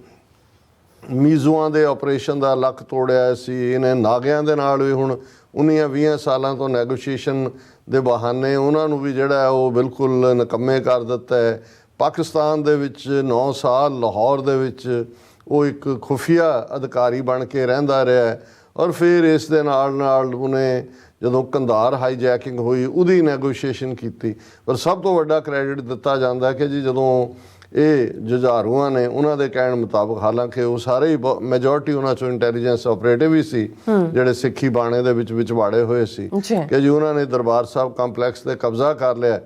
ਮੀਜ਼ੂਆਂ ਦੇ ਆਪਰੇਸ਼ਨ ਦਾ ਲੱਕ ਤੋੜਿਆ ਸੀ, ਇਹਨੇ ਨਾਗਿਆਂ ਦੇ ਨਾਲ ਵੀ ਹੁਣ 19-20 ਸਾਲਾਂ ਤੋਂ ਨੈਗੋਸ਼ੀਏਸ਼ਨ ਦੇ ਬਹਾਨੇ ਉਹਨਾਂ ਨੂੰ ਵੀ ਜਿਹੜਾ ਉਹ ਬਿਲਕੁਲ ਨਿਕੰਮੇ ਕਰ ਦਿੱਤਾ ਹੈ। ਪਾਕਿਸਤਾਨ ਦੇ ਵਿੱਚ 9 ਸਾਲ ਲਾਹੌਰ ਦੇ ਵਿੱਚ ਉਹ ਇੱਕ ਖੁਫੀਆ ਅਧਿਕਾਰੀ ਬਣ ਕੇ ਰਹਿੰਦਾ ਰਿਹਾ, ਔਰ ਫਿਰ ਇਸ ਦੇ ਨਾਲ ਉਹਨੇ ਜਦੋਂ ਕੰਧਾਰ ਹਾਈਜੈਕਿੰਗ ਹੋਈ ਉਹਦੀ ਨੈਗੋਸ਼ੀਏਸ਼ਨ ਕੀਤੀ। ਪਰ ਸਭ ਤੋਂ ਵੱਡਾ ਕ੍ਰੈਡਿਟ ਦਿੱਤਾ ਜਾਂਦਾ ਕਿ ਜੀ ਜਦੋਂ ਇਹ ਜੁਝਾਰੂਆਂ ਨੇ ਉਹਨਾਂ ਦੇ ਕਹਿਣ ਮੁਤਾਬਕ, ਹਾਲਾਂਕਿ ਉਹ ਸਾਰੇ ਹੀ ਮੈਜੋਰਟੀ ਉਹਨਾਂ 'ਚੋਂ ਇੰਟੈਲੀਜੈਂਸ ਆਪਰੇਟਿਵ ਹੀ ਸੀ ਜਿਹੜੇ ਸਿੱਖੀ ਬਾਣੇ ਦੇ ਵਿੱਚ ਵਿਚਵਾੜੇ ਹੋਏ ਸੀ, ਕਿ ਜੀ ਉਹਨਾਂ ਨੇ ਦਰਬਾਰ ਸਾਹਿਬ ਕੰਪਲੈਕਸ 'ਤੇ ਕਬਜ਼ਾ ਕਰ ਲਿਆ,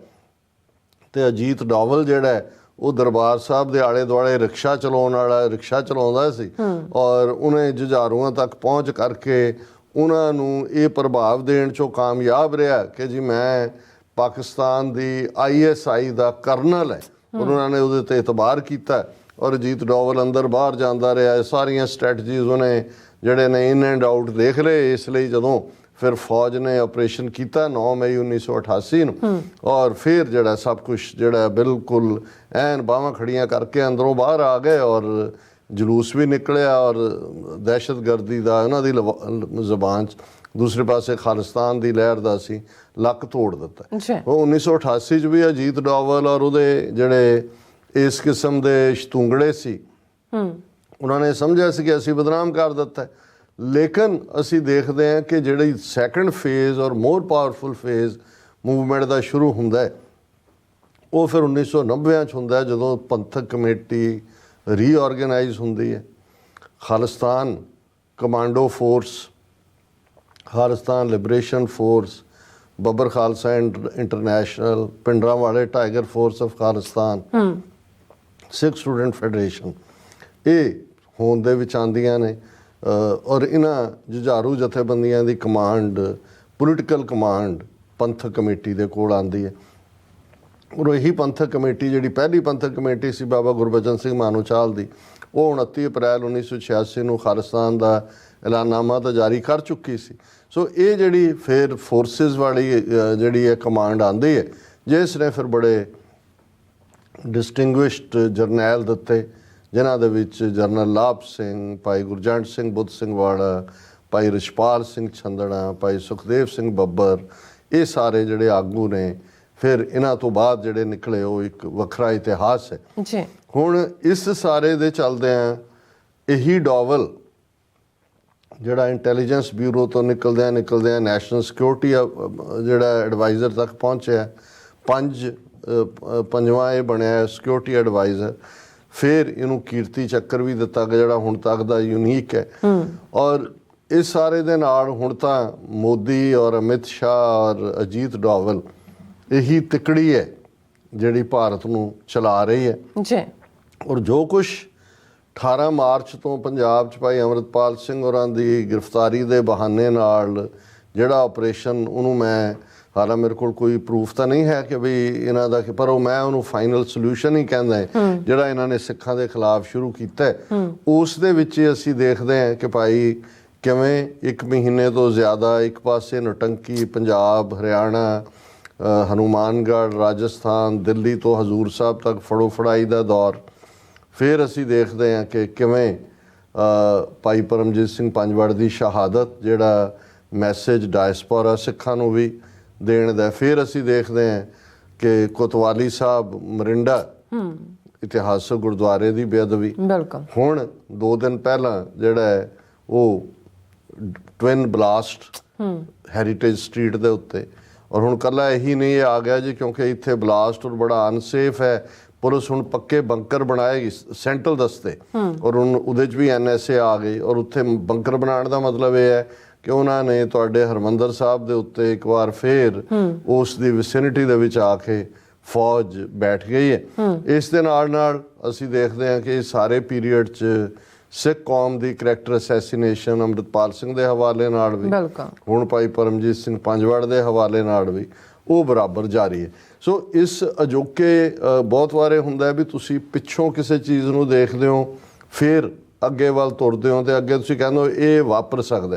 ਤੇ ਅਜੀਤ ਡੋਵਲ ਜਿਹੜਾ ਉਹ ਦਰਬਾਰ ਸਾਹਿਬ ਦੇ ਆਲੇ ਦੁਆਲੇ ਰਿਕਸ਼ਾ ਚਲਾਉਣ ਵਾਲਾ, ਰਿਕਸ਼ਾ ਚਲਾਉਂਦਾ ਸੀ, ਔਰ ਉਹਨੇ ਜੁਝਾਰੂਆਂ ਤੱਕ ਪਹੁੰਚ ਕਰਕੇ ਉਹਨਾਂ ਨੂੰ ਇਹ ਪ੍ਰਭਾਵ ਦੇਣ 'ਚੋਂ ਕਾਮਯਾਬ ਰਿਹਾ ਕਿ ਜੀ ਮੈਂ ਪਾਕਿਸਤਾਨ ਦੀ ISI ਦਾ ਕਰਨਲ ਹੈ, ਔਰ ਉਹਨਾਂ ਨੇ ਉਹਦੇ ਤੇ ਇਤਬਾਰ ਕੀਤਾ। ਔਰ ਅਜੀਤ ਡੋਵਲ ਅੰਦਰ ਬਾਹਰ ਜਾਂਦਾ ਰਿਹਾ, ਇਹ ਸਾਰੀਆਂ ਸਟ੍ਰੈਟਜੀਜ਼ ਉਹਨੇ ਜਿਹੜੇ ਨੇ ਇਨ ਐਂਡ ਆਊਟ ਦੇਖ ਲਏ। ਇਸ ਲਈ ਜਦੋਂ ਫਿਰ ਫੌਜ ਨੇ ਆਪਰੇਸ਼ਨ ਕੀਤਾ 9 ਮਈ 1988 ਨੂੰ, ਔਰ ਫਿਰ ਜਿਹੜਾ ਸਭ ਕੁਝ ਜਿਹੜਾ ਬਿਲਕੁਲ ਐਨ ਬਾਹਾਂ ਖੜੀਆਂ ਕਰਕੇ ਅੰਦਰੋਂ ਬਾਹਰ ਆ ਗਏ, ਔਰ ਜਲੂਸ ਵੀ ਨਿਕਲਿਆ, ਔਰ ਦਹਿਸ਼ਤਗਰਦੀ ਦਾ ਉਹਨਾਂ ਦੀ ਜ਼ਬਾਨ 'ਚ, ਦੂਸਰੇ ਪਾਸੇ ਖਾਲਿਸਤਾਨ ਦੀ ਲਹਿਰ ਦਾ ਸੀ ਲੱਕ ਤੋੜ ਦਿੱਤਾ। ਉਹ 1988 'ਚ ਵੀ ਅਜੀਤ ਡੋਵਲ ਔਰ ਉਹਦੇ ਜਿਹੜੇ ਇਸ ਕਿਸਮ ਦੇ ਸ਼ਤੂੰਗੜੇ ਸੀ, ਉਹਨਾਂ ਨੇ ਸਮਝਿਆ ਸੀ ਕਿ ਅਸੀਂ ਬਦਨਾਮ ਕਰ ਦਿੱਤਾ। ਲੇਕਿਨ ਅਸੀਂ ਦੇਖਦੇ ਹਾਂ ਕਿ ਜਿਹੜੀ ਸੈਕੰਡ ਫੇਜ਼ ਔਰ ਮੋਰ ਪਾਵਰਫੁਲ ਫੇਜ਼ ਮੂਵਮੈਂਟ ਦਾ ਸ਼ੁਰੂ ਹੁੰਦਾ ਹੈ, ਉਹ ਫਿਰ 1990 'ਚ ਹੁੰਦਾ, ਜਦੋਂ ਪੰਥਕ ਕਮੇਟੀ ਰੀਆਰਗੇਨਾਈਜ਼ ਹੁੰਦੀ ਹੈ। Khalistan commando force, Khalistan liberation force, Babbar Khalsa international, Bhindranwale tiger force of Khalistan, Sikh student federation, ਇਹ ਹੋਂਦ ਦੇ ਵਿੱਚ ਆਉਂਦੀਆਂ ਨੇ। ਔਰ ਇਹਨਾਂ ਜੁਝਾਰੂ ਜਥੇਬੰਦੀਆਂ ਦੀ ਕਮਾਂਡ, ਪੋਲੀਟੀਕਲ ਕਮਾਂਡ ਪੰਥਕ ਕਮੇਟੀ ਦੇ ਕੋਲ ਆਉਂਦੀ ਹੈ। ਔਰ ਇਹੀ ਪੰਥਕ ਕਮੇਟੀ, ਜਿਹੜੀ ਪਹਿਲੀ ਪੰਥਕ ਕਮੇਟੀ ਸੀ ਬਾਬਾ ਗੁਰਬਚਨ ਸਿੰਘ ਮਾਨੋਚਾਲ ਦੀ, ਉਹ 29 ਅਪ੍ਰੈਲ 1986 ਨੂੰ ਖਾਲਿਸਤਾਨ ਦਾ ਐਲਾਨਨਾਮਾ ਤਾਂ ਜਾਰੀ ਕਰ ਚੁੱਕੀ ਸੀ। ਸੋ ਇਹ ਜਿਹੜੀ ਫਿਰ ਫੋਰਸਿਸ ਵਾਲੀ ਜਿਹੜੀ ਇਹ ਕਮਾਂਡ ਆਉਂਦੀ ਹੈ, ਜਿਸ ਨੇ ਫਿਰ ਬੜੇ ਡਿਸਟਿੰਗੁਇਸ਼ਡ ਜਰਨੈਲ ਦਿੱਤੇ, ਜਿਨ੍ਹਾਂ ਦੇ ਵਿੱਚ ਜਨਰਲ ਲਾਭ ਸਿੰਘ, ਭਾਈ ਗੁਰਜੰਟ ਸਿੰਘ ਬੁੱਧ ਸਿੰਘ ਵਾਲਾ, ਭਾਈ ਰਿਸ਼ਪਾਲ ਸਿੰਘ ਛੰਦਣਾ, ਭਾਈ ਸੁਖਦੇਵ ਸਿੰਘ ਬੱਬਰ, ਇਹ ਸਾਰੇ ਜਿਹੜੇ ਆਗੂ ਨੇ। ਫਿਰ ਇਹਨਾਂ ਤੋਂ ਬਾਅਦ ਜਿਹੜੇ ਨਿਕਲੇ ਉਹ ਇੱਕ ਵੱਖਰਾ ਇਤਿਹਾਸ ਹੈ ਜੀ। ਹੁਣ ਇਸ ਸਾਰੇ ਦੇ ਚੱਲਦਿਆਂ ਇਹੀ ਡੋਵਲ ਜਿਹੜਾ ਇੰਟੈਲੀਜੈਂਸ ਬਿਊਰੋ ਤੋਂ ਨਿਕਲਦਿਆਂ ਨੈਸ਼ਨਲ ਸਿਕਿਉਰਿਟੀ ਜਿਹੜਾ ਐਡਵਾਈਜ਼ਰ ਤੱਕ ਪਹੁੰਚਿਆ, ਪੰਜਵਾਂ ਇਹ ਬਣਿਆ ਸਿਕਿਉਰਿਟੀ ਐਡਵਾਈਜ਼ਰ। ਫਿਰ ਇਹਨੂੰ ਕੀਰਤੀ ਚੱਕਰ ਵੀ ਦਿੱਤਾ ਗਿਆ, ਜਿਹੜਾ ਹੁਣ ਤੱਕ ਦਾ ਯੂਨੀਕ ਹੈ। ਔਰ ਇਸ ਸਾਰੇ ਦੇ ਨਾਲ ਹੁਣ ਤਾਂ ਮੋਦੀ ਔਰ ਅਮਿਤ ਸ਼ਾਹ ਔਰ ਅਜੀਤ ਡੋਵਲ ਇਹੀ ਤਿਕੜੀ ਹੈ ਜਿਹੜੀ ਭਾਰਤ ਨੂੰ ਚਲਾ ਰਹੀ ਹੈ ਜੀ। ਔਰ ਜੋ ਕੁਛ 18 ਮਾਰਚ ਤੋਂ ਪੰਜਾਬ 'ਚ ਭਾਈ ਅੰਮ੍ਰਿਤਪਾਲ ਸਿੰਘ ਹੋਰਾਂ ਦੀ ਗ੍ਰਿਫਤਾਰੀ ਦੇ ਬਹਾਨੇ ਨਾਲ ਜਿਹੜਾ ਆਪਰੇਸ਼ਨ, ਉਹਨੂੰ ਮੈਂ, ਹਾਲਾਂ ਮੇਰੇ ਕੋਲ ਕੋਈ ਪ੍ਰੂਫ ਤਾਂ ਨਹੀਂ ਹੈ ਕਿ ਵੀ ਇਹਨਾਂ ਦਾ, ਪਰ ਉਹ ਮੈਂ ਉਹਨੂੰ ਫਾਈਨਲ ਸੋਲੂਸ਼ਨ ਹੀ ਕਹਿੰਦਾ ਹੈ, ਜਿਹੜਾ ਇਹਨਾਂ ਨੇ ਸਿੱਖਾਂ ਦੇ ਖਿਲਾਫ ਸ਼ੁਰੂ ਕੀਤਾ। ਉਸ ਦੇ ਵਿੱਚ ਅਸੀਂ ਦੇਖਦੇ ਹਾਂ ਕਿ ਭਾਈ ਕਿਵੇਂ 1 ਮਹੀਨੇ ਤੋਂ ਜ਼ਿਆਦਾ ਇੱਕ ਪਾਸੇ ਨੌਟੰਕੀ ਪੰਜਾਬ, ਹਰਿਆਣਾ, ਹਨੂਮਾਨਗੜ੍ਹ, ਰਾਜਸਥਾਨ, ਦਿੱਲੀ ਤੋਂ ਹਜ਼ੂਰ ਸਾਹਿਬ ਤੱਕ ਫੜੋ ਫੜਾਈ ਦਾ ਦੌਰ। ਫਿਰ ਅਸੀਂ ਦੇਖਦੇ ਹਾਂ ਕਿ ਕਿਵੇਂ ਭਾਈ ਪਰਮਜੀਤ ਸਿੰਘ ਪੰਜਵੜ ਦੀ ਸ਼ਹਾਦਤ, ਜਿਹੜਾ ਮੈਸੇਜ ਡਾਇਸਪੋਰਾ ਸਿੱਖਾਂ ਨੂੰ ਵੀ ਦੇਣ ਦਾ। ਫਿਰ ਅਸੀਂ ਦੇਖਦੇ ਹਾਂ ਕਿ ਕੋਤਵਾਲੀ ਸਾਹਿਬ ਮਰਿੰਡਾ ਇਤਿਹਾਸਕ ਗੁਰਦੁਆਰੇ ਦੀ ਬੇਅਦਬੀ। ਹੁਣ 2 ਦਿਨ ਪਹਿਲਾਂ ਜਿਹੜਾ ਹੈ ਉਹ ਟਵਿਨ ਬਲਾਸਟ ਹੈਰੀਟੇਜ ਸਟਰੀਟ ਦੇ ਉੱਤੇ। ਔਰ ਹੁਣ ਕੱਲਾ ਇਹੀ ਨਹੀਂ ਇਹ ਆ ਗਿਆ ਜੀ, ਕਿਉਂਕਿ ਇੱਥੇ ਬਲਾਸਟ ਔਰ ਬੜਾ ਅਨਸੇਫ ਹੈ, ਪੁਲਿਸ ਹੁਣ ਪੱਕੇ ਬੰਕਰ ਬਣਾਏਗੀ ਸੈਂਟਰਲ ਦਸਤੇ, ਔਰ ਹੁਣ ਉਹਦੇ 'ਚ ਵੀ NSA ਆ ਗਈ। ਔਰ ਉੱਥੇ ਬੰਕਰ ਬਣਾਉਣ ਦਾ ਮਤਲਬ ਇਹ ਹੈ ਕਿ ਉਹਨਾਂ ਨੇ ਤੁਹਾਡੇ ਹਰਮੰਦਰ ਸਾਹਿਬ ਦੇ ਉੱਤੇ ਇੱਕ ਵਾਰ ਫੇਰ ਉਸ ਦੀ ਵਿਸਿਨਿਟੀ ਦੇ ਵਿੱਚ ਆ ਕੇ ਫੌਜ ਬੈਠ ਗਈ ਹੈ। ਇਸ ਦੇ ਨਾਲ ਅਸੀਂ ਦੇਖਦੇ ਹਾਂ ਕਿ ਸਾਰੇ ਪੀਰੀਅਡ 'ਚ ਸਿੱਖ ਕੌਮ ਦੀ ਕਰੈਕਟਰ ਅਸੈਸੀਨੇਸ਼ਨ ਅੰਮ੍ਰਿਤਪਾਲ ਸਿੰਘ ਦੇ ਹਵਾਲੇ ਨਾਲ ਵੀ, ਹੁਣ ਭਾਈ ਪਰਮਜੀਤ ਸਿੰਘ ਪੰਜਵੜ ਦੇ ਹਵਾਲੇ ਨਾਲ ਵੀ, ਉਹ ਬਰਾਬਰ ਜਾਰੀ ਹੈ। ਸੋ ਇਸ ਅਜੋਕੇ ਬਹੁਤ ਵਾਰੇ ਹੁੰਦਾ ਵੀ ਤੁਸੀਂ ਪਿੱਛੋਂ ਕਿਸੇ ਚੀਜ਼ ਨੂੰ ਦੇਖਦੇ ਹੋ, ਫਿਰ ਅੱਗੇ ਵੱਲ ਤੁਰਦੇ ਹੋ, ਤੇ ਅੱਗੇ ਤੁਸੀਂ ਕਹਿੰਦੇ ਹੋ ਇਹ ਵਾਪਰ ਸਕਦਾ।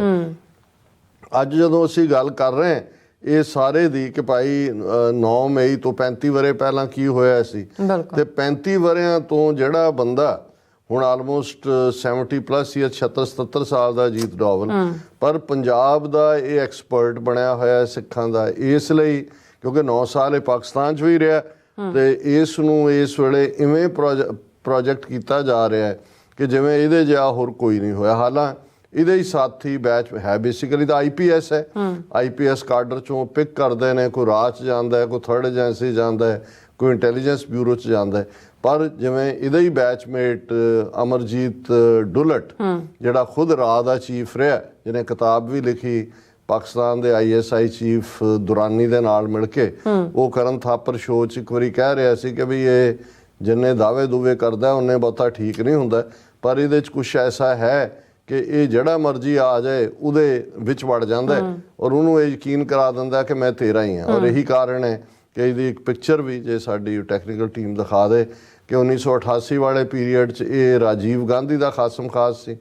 ਅੱਜ ਜਦੋਂ ਅਸੀਂ ਗੱਲ ਕਰ ਰਹੇ ਹਾਂ ਇਹ ਸਾਰੇ ਦੀ ਕਿ ਭਾਈ 9 ਮਈ ਤੋਂ 35 ਵਰੇ ਪਹਿਲਾਂ ਕੀ ਹੋਇਆ ਸੀ, ਤੇ 35 ਵਰਿਆਂ ਤੋਂ ਜਿਹੜਾ ਬੰਦਾ ਹੁਣ ਆਲਮੋਸਟ 70+ ਜਾਂ 76-77 ਸਾਲ ਦਾ ਅਜੀਤ ਡੋਵਲ, ਪਰ ਪੰਜਾਬ ਦਾ ਇਹ ਐਕਸਪਰਟ ਬਣਿਆ ਹੋਇਆ ਸਿੱਖਾਂ ਦਾ, ਇਸ ਲਈ ਕਿਉਂਕਿ 9 ਸਾਲ ਇਹ ਪਾਕਿਸਤਾਨ 'ਚ ਵੀ ਰਿਹਾ, ਤੇ ਇਸ ਨੂੰ ਇਸ ਵੇਲੇ ਇਵੇਂ ਪ੍ਰੋਜੈਕਟ ਕੀਤਾ ਜਾ ਰਿਹਾ ਹੈ ਕਿ ਜਿਵੇਂ ਇਹਦੇ ਜਿਹਾ ਹੋਰ ਕੋਈ ਨਹੀਂ ਹੋਇਆ। ਹਾਲਾਂ ਇਹਦੇ ਹੀ ਸਾਥੀ ਬੈਚ ਹੈ, ਬੇਸਿਕਲੀ ਤਾਂ IPS ਹੈ, IPS ਕਾਡਰ 'ਚੋਂ ਪਿਕ ਕਰਦੇ ਨੇ, ਕੋਈ ਰਾਹ 'ਚ ਜਾਂਦਾ ਹੈ, ਕੋਈ ਥਰਡ ਏਜੰਸੀ ਜਾਂਦਾ ਹੈ, ਕੋਈ ਇੰਟੈਲੀਜੈਂਸ ਬਿਊਰੋ 'ਚ ਜਾਂਦਾ ਹੈ। ਪਰ ਜਿਵੇਂ ਇਹਦਾ ਹੀ ਬੈਚਮੇਟ ਅਮਰਜੀਤ ਡੁਲਟ, ਜਿਹੜਾ ਖੁਦ ਰਾਹ ਦਾ ਚੀਫ ਰਿਹਾ, ਜਿਹਨੇ ਕਿਤਾਬ ਵੀ ਲਿਖੀ ਪਾਕਿਸਤਾਨ ਦੇ ISI ਚੀਫ ਦੁਰਾਨੀ ਦੇ ਨਾਲ ਮਿਲ ਕੇ, ਉਹ ਕਰਨ ਥਾਪਰ ਸ਼ੋਅ 'ਚ ਇੱਕ ਵਾਰੀ ਕਹਿ ਰਿਹਾ ਸੀ ਕਿ ਵੀ ਇਹ ਜਿੰਨੇ ਦਾਅਵੇ ਦੂਵੇ ਕਰਦਾ ਉਹਨੇ ਬਹੁਤਾ ਠੀਕ ਨਹੀਂ ਹੁੰਦਾ, ਪਰ ਇਹਦੇ 'ਚ ਕੁਛ ਐਸਾ ਹੈ ਕਿ ਇਹ ਜਿਹੜਾ ਮਰਜ਼ੀ ਆ ਜਾਏ ਉਹਦੇ ਵਿੱਚ ਵੜ ਜਾਂਦਾ ਔਰ ਉਹਨੂੰ ਇਹ ਯਕੀਨ ਕਰਾ ਦਿੰਦਾ ਕਿ ਮੈਂ ਤੇਰਾ ਹੀ ਹਾਂ। ਔਰ ਇਹੀ ਕਾਰਨ ਹੈ ਕਿ ਇਹਦੀ ਇੱਕ ਪਿਕਚਰ ਵੀ ਜੇ ਸਾਡੀ ਟੈਕਨੀਕਲ ਟੀਮ ਦਿਖਾ ਦੇ ਕਿ 1988 ਵਾਲੇ ਪੀਰੀਅਡ 'ਚ ਇਹ ਰਾਜੀਵ ਗਾਂਧੀ ਦਾ ਖਾਸਮ ਖਾਸ ਸੀ,